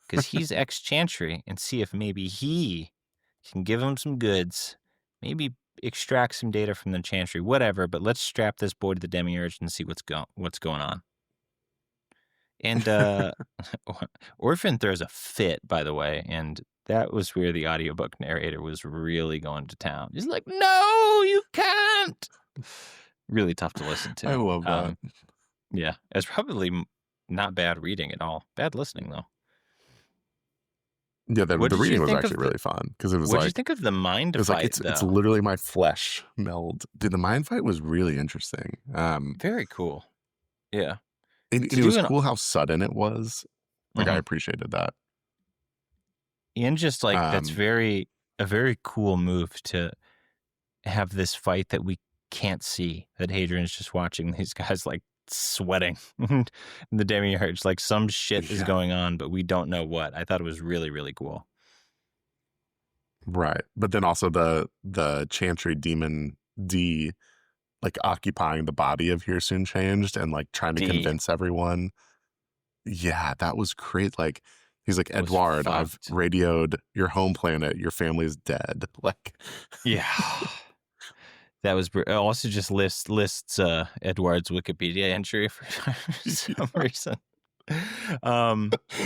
because he's ex Chantry, and see if maybe he can give him some goods, maybe extract some data from the Chantry, whatever. But let's strap this boy to the demiurge and see what's going on. And Orphan throws a fit, by the way, and that was where the audiobook narrator was really going to town. He's like, "No, you can't." Really tough to listen to. I love that. Yeah, it's probably not bad reading at all. Bad listening though. Yeah, the What did you reading was think of actually really fun because it was What did you like think of the mind it was like fight it's though? literally my flesh meld. Dude, the mind fight was really interesting. Very cool. Yeah. To It was do an cool how sudden it was. Like I Mhm. appreciated that. And just like that's Um, a very cool move to have this fight that we can't see, that Hadrian's just watching these guys like sweating in the demiurge, like some shit is yeah, going on, but we don't know what. I thought it was really, really cool. right. But then also the Chantry demon D like occupying the body of Hirsun changed and like trying to D. convince everyone. Yeah, that was great. Like he's like, That was Edward, I've fucked. radioed your home planet. Your family's dead. Like, Yeah. That was also just lists Edward's Wikipedia entry for some reason.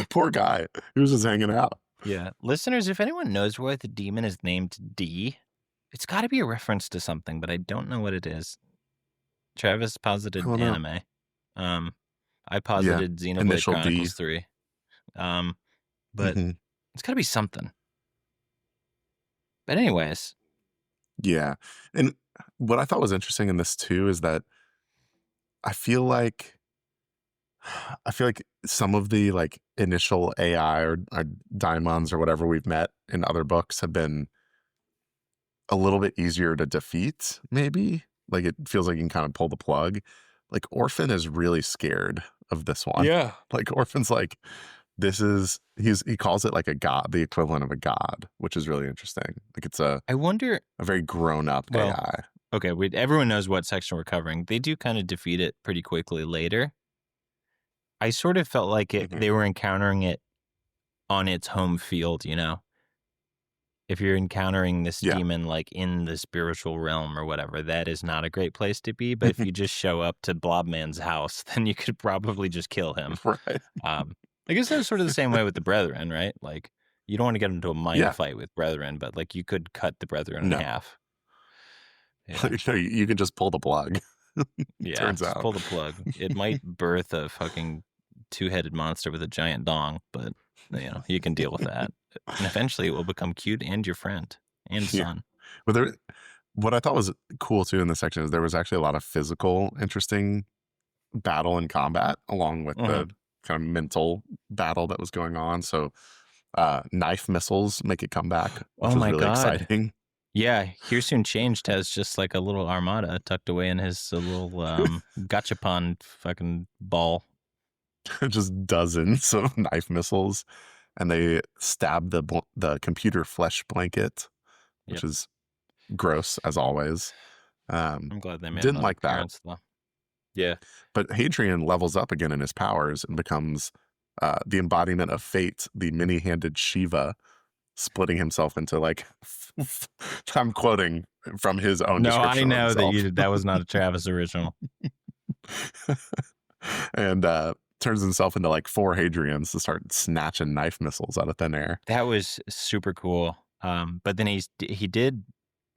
poor guy. He was just hanging out. Yeah. Listeners, if anyone knows why the demon is named D, it's got to be a reference to something, but I don't know what it is. Travis I posited don't know. anime. I Yeah. posited Xenoblade Initial D. Chronicles 3. But Hmm. it's got to be something. But anyways, Yeah. And what I thought was interesting in this too is that I feel like some of the like initial AI or daimons or whatever we've met in other books have been a little bit easier to defeat, maybe. Like it feels like you can kind of pull the plug. Like Orphan is really scared of this one. yeah. Like Orphan's like, he calls it like a god, the equivalent of a god, which is really interesting. Like it's I wonder. a very grown up Well, AI. okay, everyone knows what section we're covering. They do kind of defeat it pretty quickly later. I sort of felt like Mhm. they were encountering it on its home field, If you're encountering this Yeah. demon like in the spiritual realm or whatever, that is not a great place to be. But if you just show up to Blobman's house, then you could probably just kill him. Right. I guess that's sort of the same way with the Brethren, right? Like you don't want to get into a mind Yeah. fight with Brethren, but like you could cut the Brethren in No. half. Yeah. You can just pull the plug. Yeah, Turns just out. pull the plug. It might birth a fucking two-headed monster with a giant dong, but you can deal with that. And eventually it will become cute and your friend and Yeah. son. But what I thought was cool too in this section is there was actually a lot of physical, interesting battle and combat along with the kind of mental battle that was going on. So knife missiles make a comeback, which Oh was my really God. exciting. Yeah, Here Soon Changed has just like a little armada tucked away in his little gachapon fucking ball. Just dozens of knife missiles, and they stab the computer flesh blanket, which Yep. is gross as always. I'm glad they made Didn't another like that. appearance though. Yeah. But Hadrian levels up again in his powers and becomes the embodiment of fate, the many-handed Shiva, splitting himself into like I'm quoting from his own No, I description of know himself. that was not a Travis original. And turns himself into like 4 Hadrians to start snatching knife missiles out of thin air. That was super cool. But then he did.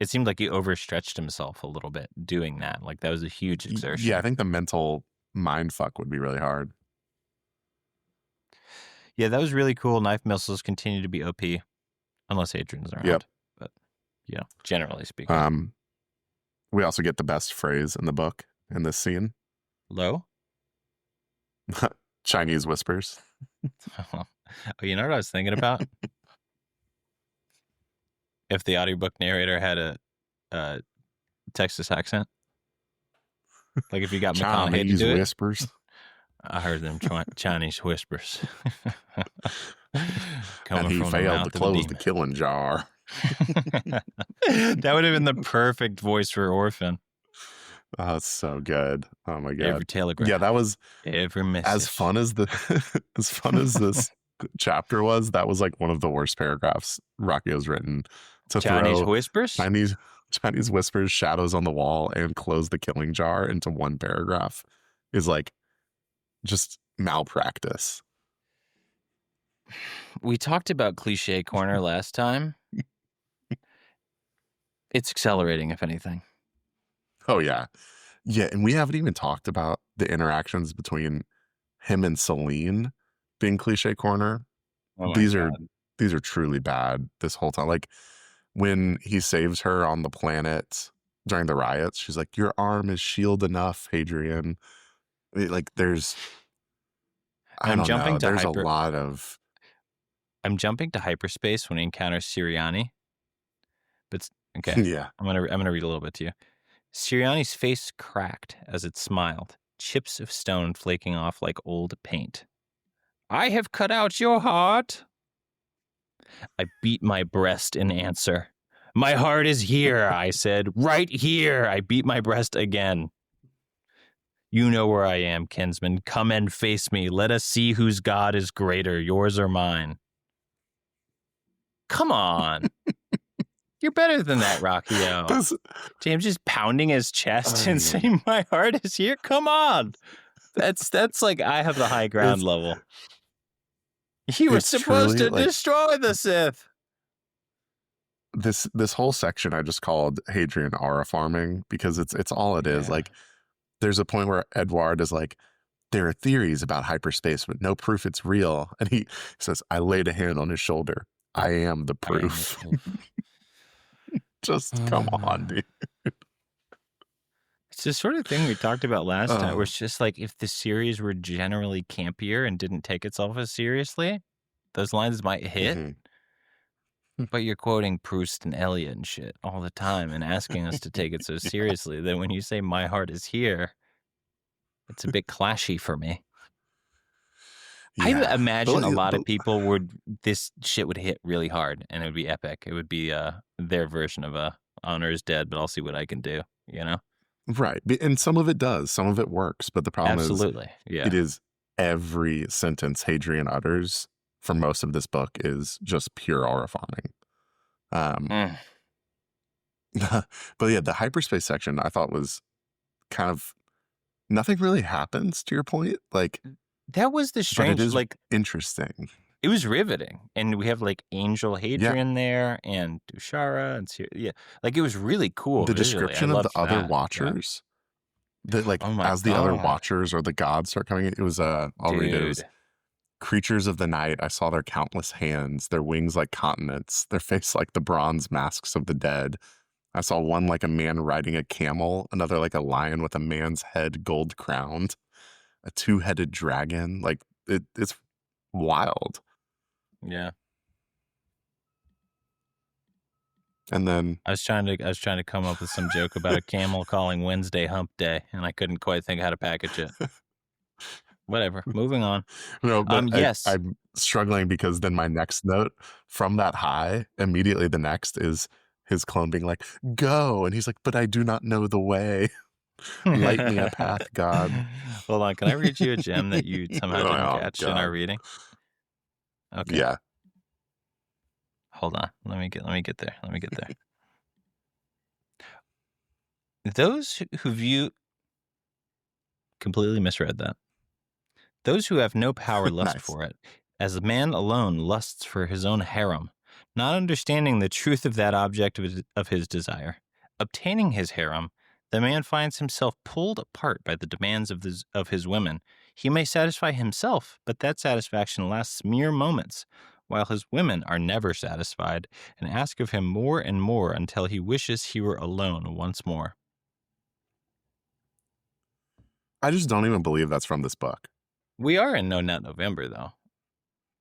It seemed like he overstretched himself a little bit doing that. Like that was a huge exertion. Yeah, I think the mental mind fuck would be really hard. Yeah, that was really cool. Knife missiles continue to be OP, unless Hadrian's around. Yep. But generally speaking. We also get the best phrase in the book in this scene. Low? Chinese whispers. Oh, you know what I was thinking about? If the audiobook narrator had a Texas accent, like if you got McConaughey to Chinese do it. whispers. I heard them Chinese whispers And coming he from the failed to mouth of a close the demon. killing jar. That would have been the perfect voice for Orphan. Oh, it's so good. Oh my god. Every telegram. Yeah, that was every message. as fun as this chapter was. That was like one of the worst paragraphs Ruocchio's written. To Chinese throw whispers. Chinese whispers, shadows on the wall, and close the killing jar into one paragraph is like just malpractice. We talked about cliche corner last time. It's accelerating, if anything. Oh yeah. Yeah, and we haven't even talked about the interactions between him and Celine being cliche corner. Oh my these God. are truly bad this whole time. Like when he saves her on the planet during the riots, she's like, "Your arm is shield enough, Hadrian." Like there's I don't know. There's a lot of I'm jumping to hyperspace when he encounters Sirianni. But okay. Yeah. I'm gonna read a little bit to you. Sirianni's face cracked as it smiled, chips of stone flaking off like old paint. "I have cut out your heart." I beat my breast in answer. "My heart is here," I said. "Right here." I beat my breast again. "You know where I am, kinsman. Come and face me. Let us see whose god is greater, yours or mine." Come on. You're better than that, Ruocchio. James just pounding his chest and saying, "My heart is here." Come on. That's like I have the high ground level. He was supposed to destroy the Sith. This whole section I just called Hadrian aura farming because it's all it is. Like there's a point where Edward is like, "There are theories about hyperspace, but no proof it's real." And he says, "I laid a hand on his shoulder. I am the proof." Just come on, dude. It's the sort of thing we talked about last time, where it's just like if the series were generally campier and didn't take itself as seriously, those lines might hit. Mm-hmm. But you're quoting Proust and Eliot and shit all the time and asking us to take it so seriously that when you say "my heart is here," it's a bit clashy for me. Yeah. I imagine a lot of people this shit would hit really hard and it would be epic. It would be their version of Honor is Dead, but I'll see what I can do, you know? Right. And some of it does. Some of it works. But the problem is it is every sentence Hadrian utters for most of this book is just pure aura farming. But yeah, the hyperspace section I thought was kind of nothing really happens, to your point. Like that was the strange, like interesting. It was riveting, and we have like Angel Hadrian there, and Dushara, and like it was really cool. The description of the other watchers, that like as the other watchers or the gods start coming in, it was I'll read it. It was creatures of the night. I saw their countless hands, their wings like continents, their face like the bronze masks of the dead. I saw one like a man riding a camel, another like a lion with a man's head gold crowned. A two-headed dragon, like it's wild. Yeah. And then I was trying to come up with some joke about a camel calling Wednesday Hump Day, and I couldn't quite think how to package it. Whatever. Moving on. No, but yes, I'm struggling because then my next note from that high, immediately the next is his clone being like, "Go," and he's like, "But I do not know the way." Light me a path, God. Hold on, can I read you a gem that you somehow didn't catch in our reading? Okay. Yeah. Hold on. Let me get there. Those who view completely misread that. Those who have no power lust for it, as a man alone lusts for his own harem, not understanding the truth of that object of his desire. Obtaining his harem, the man finds himself pulled apart by the demands of his women. He may satisfy himself, but that satisfaction lasts mere moments, while his women are never satisfied and ask of him more and more until he wishes he were alone once more. I just don't even believe that's from this book. We are in No Nut November, though.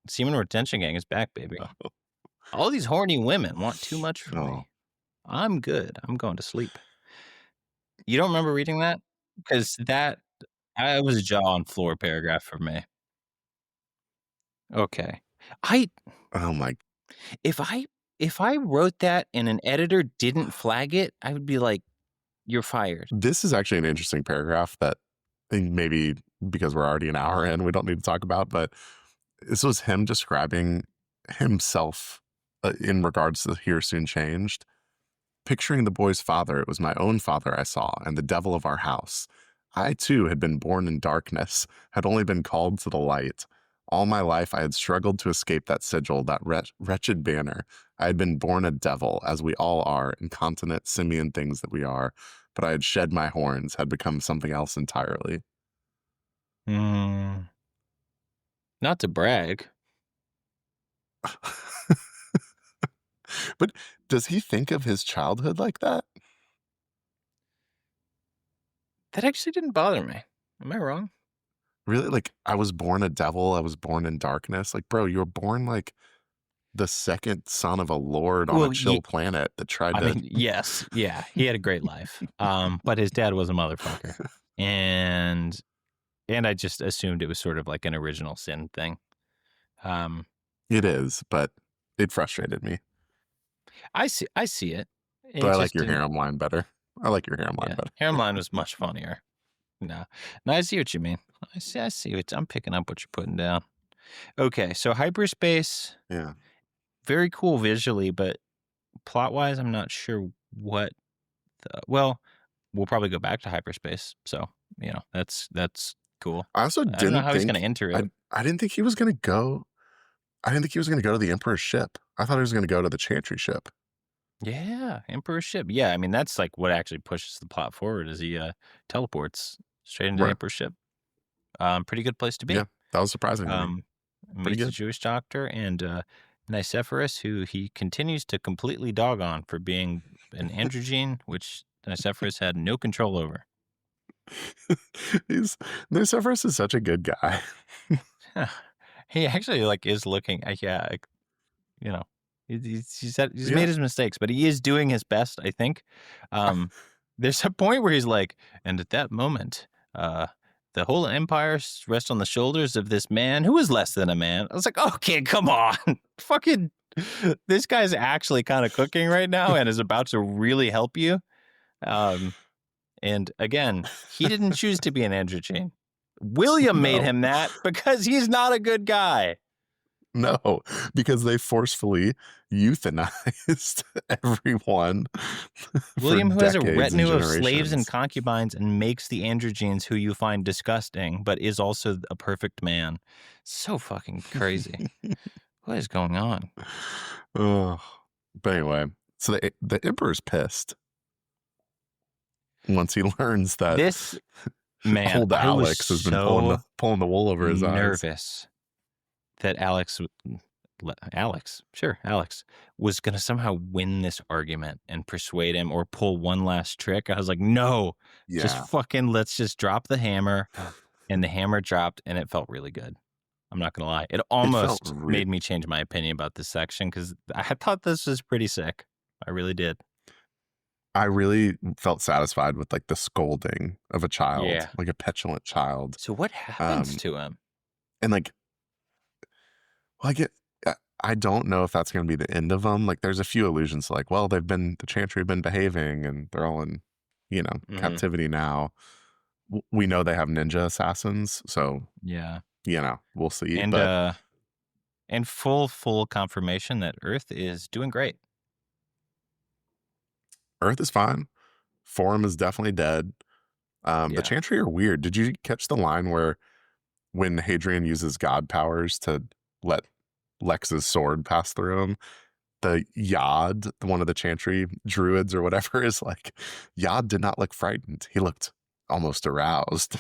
Semen Retention Gang is back, baby. All these horny women want too much from me. I'm good. I'm going to sleep. You don't remember reading that? Because that was a jaw-on-floor paragraph for me. Okay. Oh my. If I wrote that and an editor didn't flag it, I would be like, you're fired. This is actually an interesting paragraph that maybe because we're already an hour in, we don't need to talk about, but this was him describing himself in regards to Here Soon Changed. Picturing the boy's father, it was my own father I saw, and the devil of our house. I too had been born in darkness, had only been called to the light. All my life I had struggled to escape that sigil, that wretched banner. I had been born a devil, as we all are, incontinent simian things that we are, but I had shed my horns, had become something else entirely. Not to brag. But does he think of his childhood like that? That actually didn't bother me. Am I wrong? Really? Like, I was born a devil, I was born in darkness. Like, bro, you were born like the second son of a lord on a chill planet that tried to. I mean, yes, yeah, he had a great life. But his dad was a motherfucker, and I just assumed it was sort of like an original sin thing. It is, but it frustrated me. I see it. But I like your harem line better. I like your harem line better. Harem line was much funnier. No, I see what you mean. I see what I'm picking up what you're putting down. Okay, so hyperspace. Yeah. Very cool visually, but plot-wise, I'm not sure what. Well, we'll probably go back to hyperspace, so that's cool. I also don't know how he's going to enter it. I didn't think he was going to go. I didn't think he was going to go to the Emperor's ship. I thought he was going to go to the Chantry ship. Yeah, Emperor's ship. Yeah, I mean that's like what actually pushes the plot forward. Is he teleports straight into the Emperor's ship? Pretty good place to be. Yeah, that was surprising to me. Meets a Jewish doctor and Nicephorus, who he continues to completely dog on for being an androgyne, which Nicephorus had no control over. Nicephorus is such a good guy. He actually is looking. He's made his mistakes, but he is doing his best. I think. There's a point where he's like, and at that moment, the whole empire rests on the shoulders of this man who is less than a man. I was like, okay, come on. Fucking, this guy's actually kind of cooking right now and is about to really help you. And again, he didn't choose to be an androgyne. William made him that because he's not a good guy. No, because they forcefully euthanized everyone. William, who has a retinue of slaves and concubines and makes the androgynes who you find disgusting, but is also a perfect man. So fucking crazy. What is going on? Oh, but anyway, so the Emperor's pissed once he learns that this man, old Alex has been pulling the wool over his eyes. Nervous that Alex was going to somehow win this argument and persuade him or pull one last trick. I was like, no, just fucking let's just drop the hammer. And the hammer dropped and it felt really good. I'm not going to lie. It almost made me change my opinion about this section because I thought this was pretty sick. I really did. I really felt satisfied with like the scolding of a child, like a petulant child. So what happens to him? And like, I don't know if that's going to be the end of them. Like, there's a few allusions to like, well, the Chantry have been behaving and they're all in, captivity now. We know they have ninja assassins, so we'll see. And full confirmation that Earth is doing great. Earth is fine. Forum is definitely dead. The Chantry are weird. Did you catch the line where when Hadrian uses god powers to let Lex's sword pass through him, the Yod, one of the Chantry druids or whatever, is like, Yod did not look frightened. He looked almost aroused.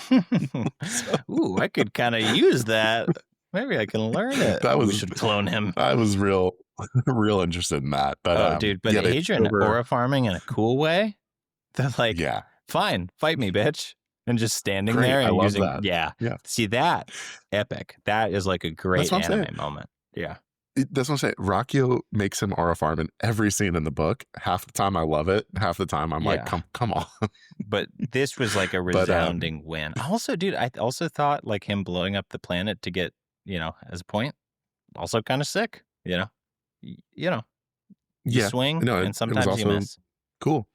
Ooh, I could kind of use that. Maybe I can learn it. We should clone him. I was real interested in that. But Hadrian aura farming in a cool way. They're like, fine, fight me, bitch. and just standing Great. there I and love using, that. yeah. Yeah. See that? Epic. That is like a That's great what I'm saying. anime moment. Yeah. That's what I'm saying. Ruocchio makes him Aura Farm in every scene in the book. Half the time I love it. Half the time I'm like, Yeah. come on. But this was like a But resounding win. Also, dude, I also thought like him blowing up the planet to get, as a point, also kind of sick, you yeah, swing no, and it was sometimes you also miss. cool.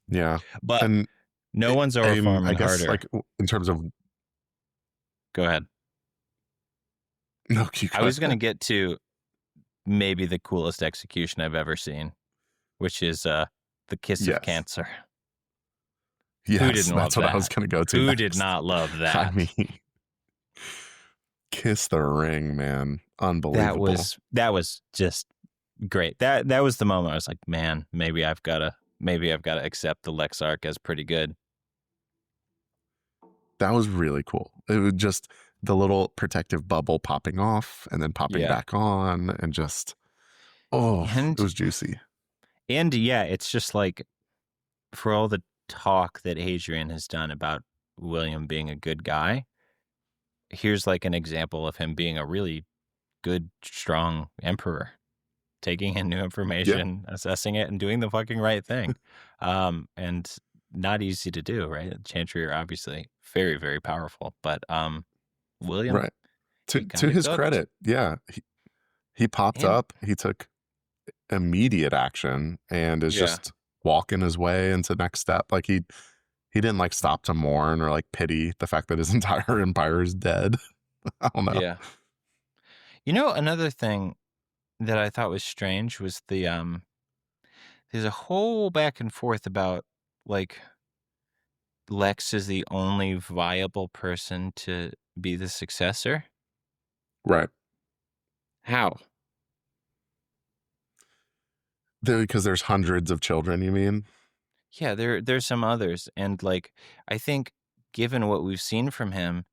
Yeah. But And no one's Aura I farming guess harder. like in terms of, Go ahead. no, I was going to get to maybe the coolest execution I've ever seen, which is the kiss of yes. cancer. Yes, Who didn't love that's what that? I was going to go to. Who next. did not love that? I mean, kiss the ring, man. Unbelievable. That was just great. That was the moment I was like, man, maybe I've got to accept the Lex arc as pretty good. That was really cool. It was just the little protective bubble popping off and then popping back on, and just it was juicy. And yeah, it's just like, for all the talk that Hadrian has done about William being a good guy, here's like an example of him being a really good, strong emperor, taking in new information, assessing it, and doing the fucking right thing. And not easy to do, right? Chantry are obviously very, very powerful, but William, Right. To his credit, he popped up. He took immediate action and is just walking his way into next step. Like he didn't like stop to mourn or like pity the fact that his entire empire is dead. I don't know. Yeah. Another thing that I thought was strange was there's a whole back and forth about like Lex is the only viable person to be the successor. Right. How? Because there's hundreds of children, you mean? Yeah, there's some others. And like, I think given what we've seen from him,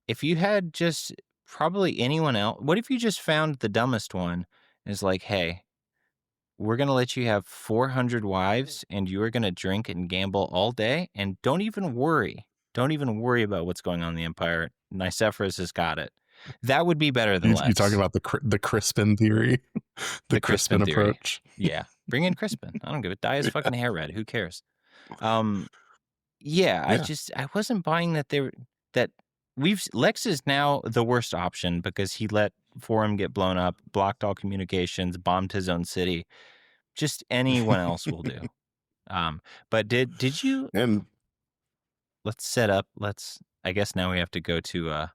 if you had just probably anyone else, what if you just found the dumbest one and is like, hey, we're going to let you have 400 wives and you are going to drink and gamble all day and don't even worry. Don't even worry about what's going on in the empire. Nicephorus has got it. That would be better than Lex. You're talking about the Crispin theory? the Crispin approach? Yeah. Bring in Crispin. I don't give a dye his fucking hair red. Who cares? Yeah. I wasn't buying that Lex is now the worst option because he let Forum get blown up, blocked all communications, bombed his own city. Just anyone else will do. But did you? And let's set up. I guess now we have to go to.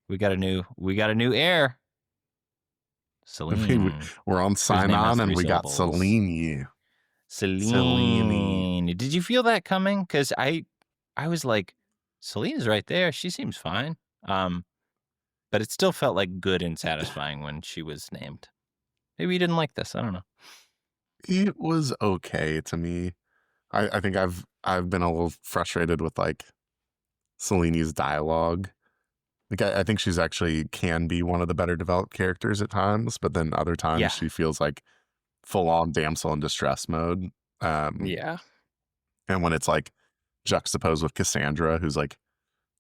We got a new heir. Celine. We're on sign on, and we got Celine. Celine. Did you feel that coming? Because I was like, Celine's right there. She seems fine. But it still felt like good and satisfying when she was named. Maybe you didn't like this. I don't know. It was okay to me. I think I've been a little frustrated with like Celine's dialogue. Like I think she's actually can be one of the better developed characters at times, but then other times she feels like full on damsel in distress mode. Yeah. And when it's like juxtaposed with Cassandra, who's like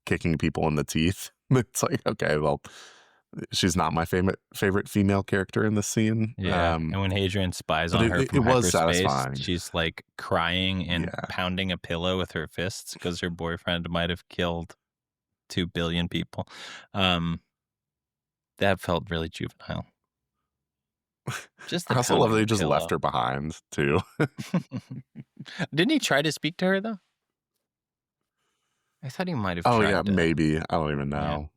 kicking people in the teeth, it's like, okay, well, she's not my favorite female character in this scene. Yeah. And when Hadrian spies on her from was hyperspace, satisfying. She's like crying and pounding a pillow with her fists because her boyfriend might have killed 2 billion people. That felt really juvenile. Just I also love that he just left her behind too. Didn't he try to speak to her though? I thought he might have. Oh yeah, maybe. I don't even know.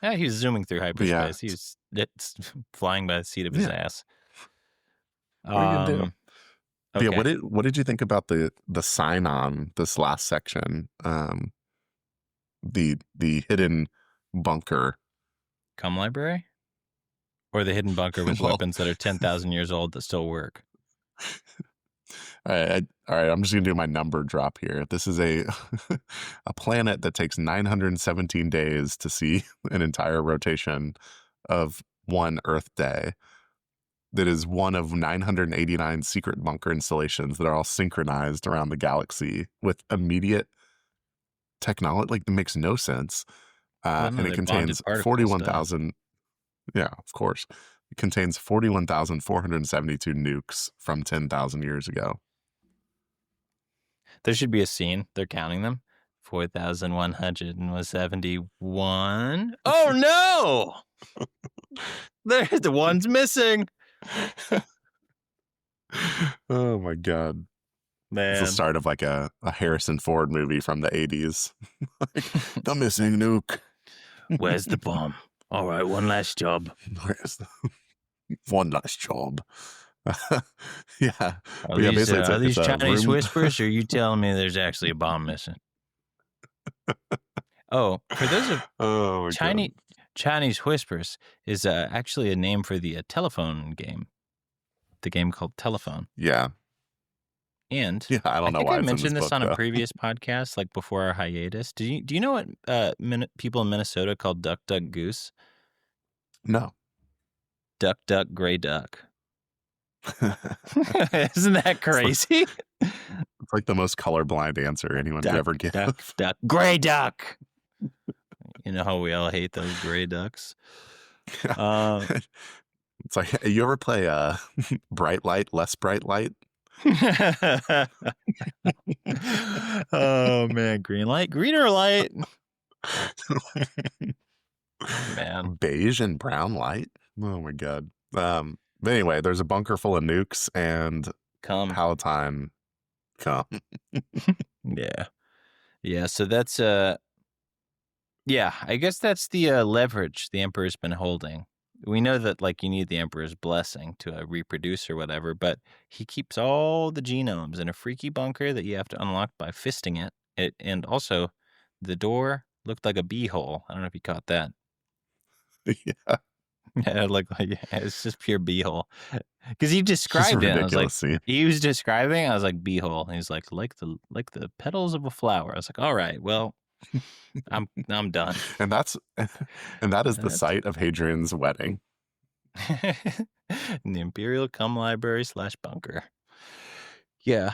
Yeah, he was zooming through hyperspace. He was flying by the seat of his ass. What are you gonna do? Okay. Yeah, what did you think about the sign on this last section? The hidden bunker. Cum library? Or the hidden bunker with weapons that are 10,000 years old that still work? All right, I'm just going to do my number drop here. This is a planet that takes 917 days to see an entire rotation of one Earth day. That is one of 989 secret bunker installations that are all synchronized around the galaxy with immediate technology, like, it makes no sense. Well, no, And it they're bonded contains particle stuff. 41,000. Yeah, of course. It contains 41,472 nukes from 10,000 years ago. There should be a scene. They're counting them. 4,171. Oh no! There's the one's missing. Oh my god. It's the Man. start of like a Harrison Ford movie from the 80s. Like, the missing nuke. Where's the bomb? All right, one last job. Where's the one last job? Yeah. But yeah, basically Are it's these a Chinese room. whispers, or are you telling me there's actually a bomb missing? Oh, for those of Oh my god. Chinese whispers is actually a name for the telephone game. The game called Telephone. Yeah. And Yeah, I I don't know think I why it's in this mentioned this book on a though. previous podcast, like before our hiatus. Do you know what people in Minnesota call duck, duck, goose? No. Duck, duck, gray duck. Isn't that crazy? It's like the most colorblind answer anyone could Duck, ever give. duck, duck, gray duck. You know how we all hate those gray ducks? It's like, you ever play bright light, less bright light? Oh man, green light, greener light. Man, Beige and brown light? Oh my god. But anyway, there's a bunker full of nukes and come. Palatine come. Yeah. So that's yeah, I guess that's the leverage the emperor's been holding. We know that like you need the emperor's blessing to reproduce or whatever, but he keeps all the genomes in a freaky bunker that you have to unlock by fisting it. And also, the door looked like a beehole. I don't know if you caught that. Yeah. Yeah, it's just pure beehole. Because he It's just a described it. I was like, ridiculous scene. he was describing. I was like, beehole. And he's like the petals of a flower. I was like, all right, well, I'm done. And that is the site of Hadrian's wedding. In the Imperial Cum Library / bunker. Yeah.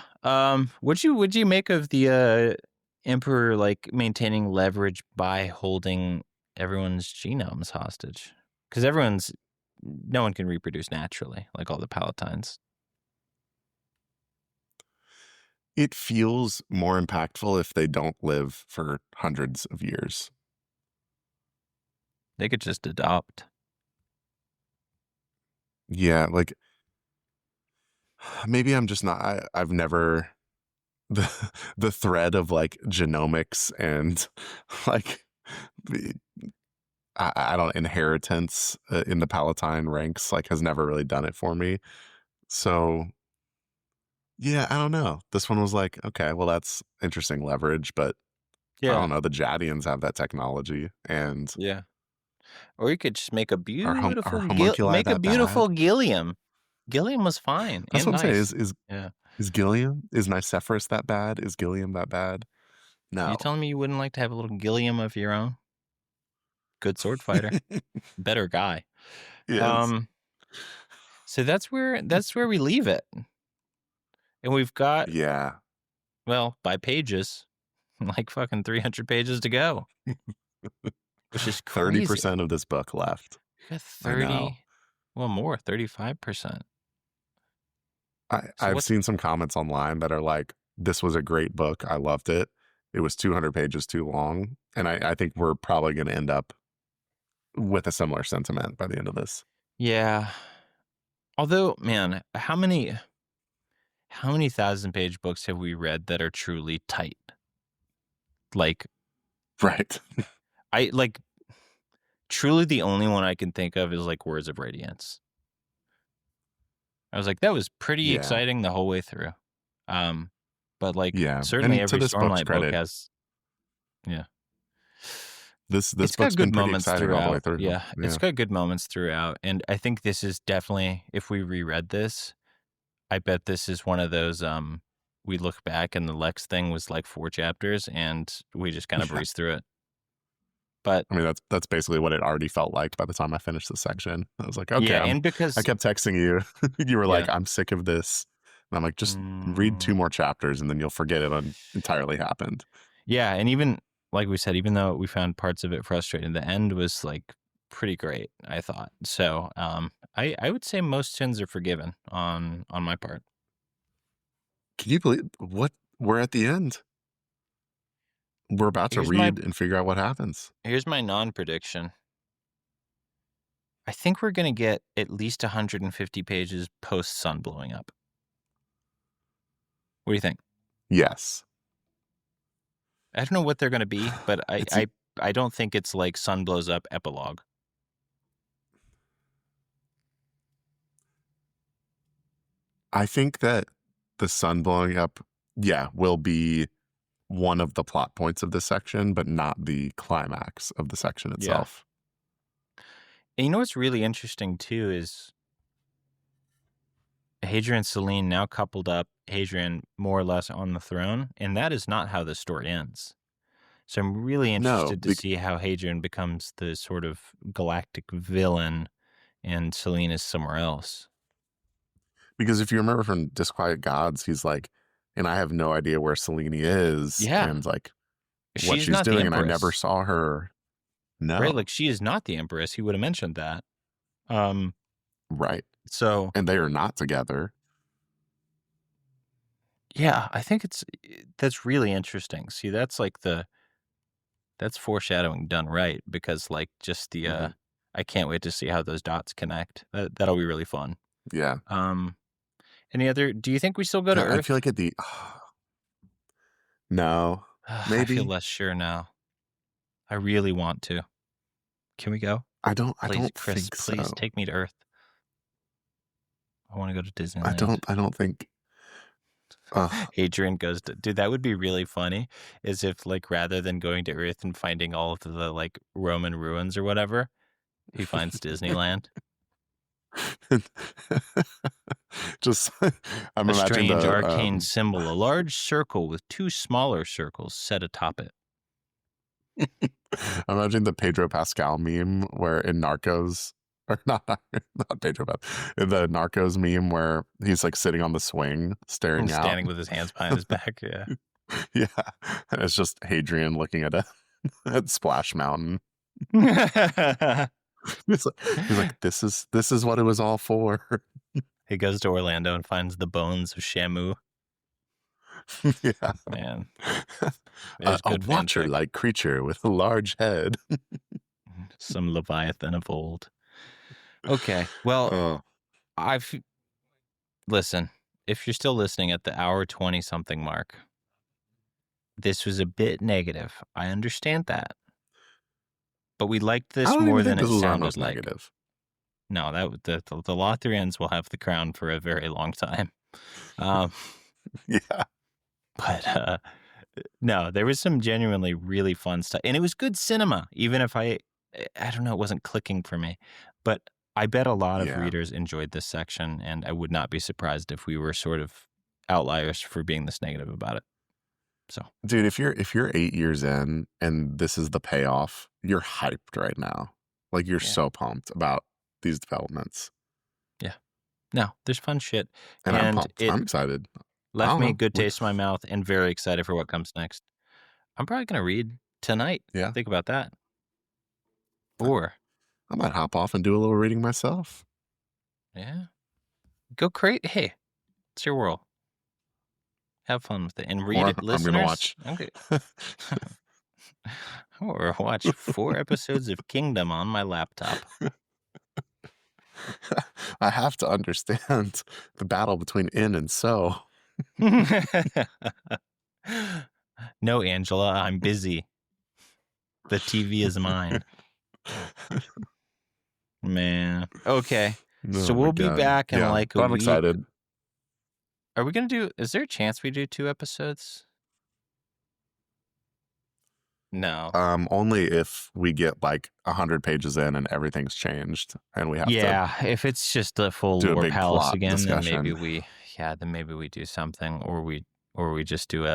Would you make of the emperor like maintaining leverage by holding everyone's genomes hostage? Because no one can reproduce naturally, like all the Palatines. It feels more impactful if they don't live for hundreds of years. They could just adopt. Yeah, like maybe I'm just not. I've never the thread of like genomics and like I don't inheritance in the Palatine ranks like has never really done it for me. So yeah, I don't know. This one was like, okay, well that's interesting leverage, but I Yeah. don't know. The Jadians have that technology, and Yeah. Or you could just make a are beautiful homunculi that bad? Gilliam. Gilliam was fine That's and what I'm saying. nice. Yeah. Is Gilliam, is Nicephorus that bad? Is Gilliam that bad? You No. telling me you wouldn't like to have a little Gilliam of your own? Good sword fighter. Better guy. Yes. So that's where we leave it. And we've got Yeah. well, by pages, like fucking 300 pages to go. Which is crazy. 30% of this book left. We got 30, well more, 35%. I've seen some comments online that are like, this was a great book. I loved it. It was 200 pages too long. And I think we're probably going to end up with a similar sentiment by the end of this. Yeah. Although, man, how many 1,000-page books have we read that are truly tight? Like, right. I like truly the only one I can think of is like Words of Radiance. I was like, that was pretty exciting the whole way through. But like, certainly every Stormlight book has, This it's book's got good been pretty moments exciting throughout. all the way through. Yeah, it's got good moments throughout. And I think this is definitely, if we reread this, I bet this is one of those, we look back and the Lex thing was like 4 chapters and we just kind of breezed through it. But I mean, that's basically what it already felt like by the time I finished the section. I was like, okay. Yeah, and because I kept texting you. You were like, I'm sick of this. And I'm like, just read 2 more chapters and then you'll forget it entirely happened. Yeah, and even like we said, even though we found parts of it frustrating, the end was like pretty great, I thought. So I would say most sins are forgiven on my part. Can you believe what we're at the end? We're about to Here's my read and figure out what happens. here's my non-prediction. I think we're gonna get at least 150 pages post sun blowing up. What do you think? Yes. I don't know what they're gonna be, but It's I don't think it's like sun blows up epilogue. I think that the sun blowing up, will be one of the plot points of this section, but not the climax of the section Yeah. itself. And you know what's really interesting too is Hadrian and Selene now coupled up, Hadrian more or less on the throne, and that is not how the story ends. So I'm really interested to see how Hadrian becomes the sort of galactic villain and Selene is somewhere else. Because if you remember from Disquiet Gods, he's like, and I have no idea where Selene is, Yeah. and like what She's she's not the doing, and I never empress. saw her. No. Right, like she is not the empress. He would have mentioned that. Right. So And they are not together. yeah, I think that's really interesting. See, that's like that's foreshadowing done right, because like just the I can't wait to see how those dots connect. That'll be really fun. Yeah. Any other? Do you think we still go to I Earth? feel like no, I feel maybe. less sure now. I really want to. Can we go? I don't Please, Chris, think please so. take me to Earth. I want to go to Disneyland. I don't think. Hadrian goes to, dude, that would be really funny, is if like rather than going to Earth and finding all of the like Roman ruins or whatever, he finds Disneyland. Just I'm A imagining strange the arcane symbol, a large circle with two smaller circles set atop it. I'm imagining the Pedro Pascal meme where in Narcos, or not Pedro Pascal, in the Narcos meme where he's like sitting on the swing staring out. Standing with his hands behind his back, yeah. Yeah. And it's just Hadrian looking at at Splash Mountain. He's like, this is what it was all for. He goes to Orlando and finds the bones of Shamu. Yeah. Man. A watcher-like creature with a large head. Some Leviathan of old. Okay. Well, listen, if you're still listening at the hour 20 something mark, this was a bit negative. I understand that. But we liked this more than it sounded like. Negative. No, the Lothrians will have the crown for a very long time. Yeah. But no, there was some genuinely really fun stuff. And it was good cinema, even if I don't know, it wasn't clicking for me. But I bet a lot of readers enjoyed this section, and I would not be surprised if we were sort of outliers for being this negative about it. So, dude, if you're 8 years in and this is the payoff, you're hyped right now. Like you're so pumped about these developments. Yeah. No, there's fun shit. And I'm pumped. I'm excited. Left me a good taste in my mouth and very excited for what comes next. I'm probably going to read tonight. Yeah. Think about that. Or I might hop off and do a little reading myself. Yeah. Go crazy. Hey, it's your world. Have fun with it. And read it, listeners. I'm going to watch. Or watch 4 episodes of Kingdom on my laptop. I have to understand the battle between in and so. No, Angela, I'm busy. The TV is mine. Man. Okay. So we'll be back in like a week. I'm excited. Are we going to do, is there a chance we do 2 episodes? No. Only if we get like 100 pages in and everything's changed and we have to. Yeah, if it's just a full lore palace again, then maybe we do something, or we just do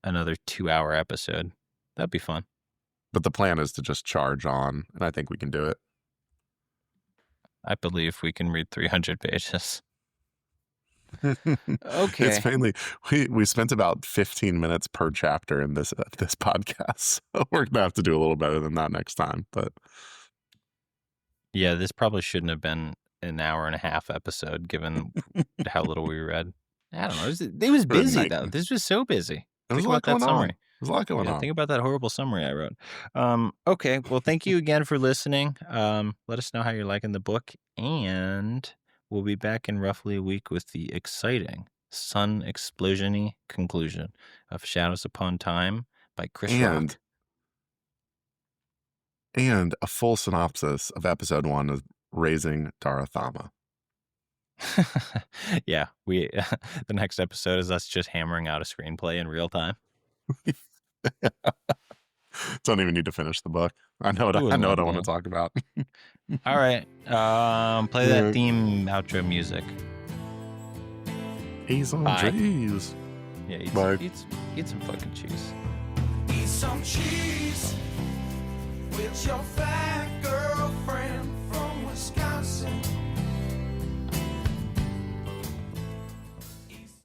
another 2-hour episode. That'd be fun. But the plan is to just charge on, and I think we can do it. I believe we can read 300 pages. It's Okay. mainly we spent about 15 minutes per chapter in this podcast. So we're gonna have to do a little better than that next time. But Yeah, this probably shouldn't have been an hour and a half episode, given how little we read. I don't know. It was for a busy, night, though. This was so busy. there's Think a lot about that going on. summary. There's a lot going Yeah, on. think about that horrible summary I wrote. Okay, well, thank you again for listening. Let us know how you're liking the book, and we'll be back in roughly a week with the exciting sun explosion-y conclusion of Shadows Upon Time by Chris And Rock. and a full synopsis of episode 1 of Raising Darathama. Yeah, we the next episode is us just hammering out a screenplay in real time. Don't even need to finish the book. I know what Ooh, I want to talk about. All right, play that Yeah. theme outro music. He's on Bye. trees. Yeah, Bye. eat some fucking cheese. Eat some cheese with your fat girlfriend from Wisconsin.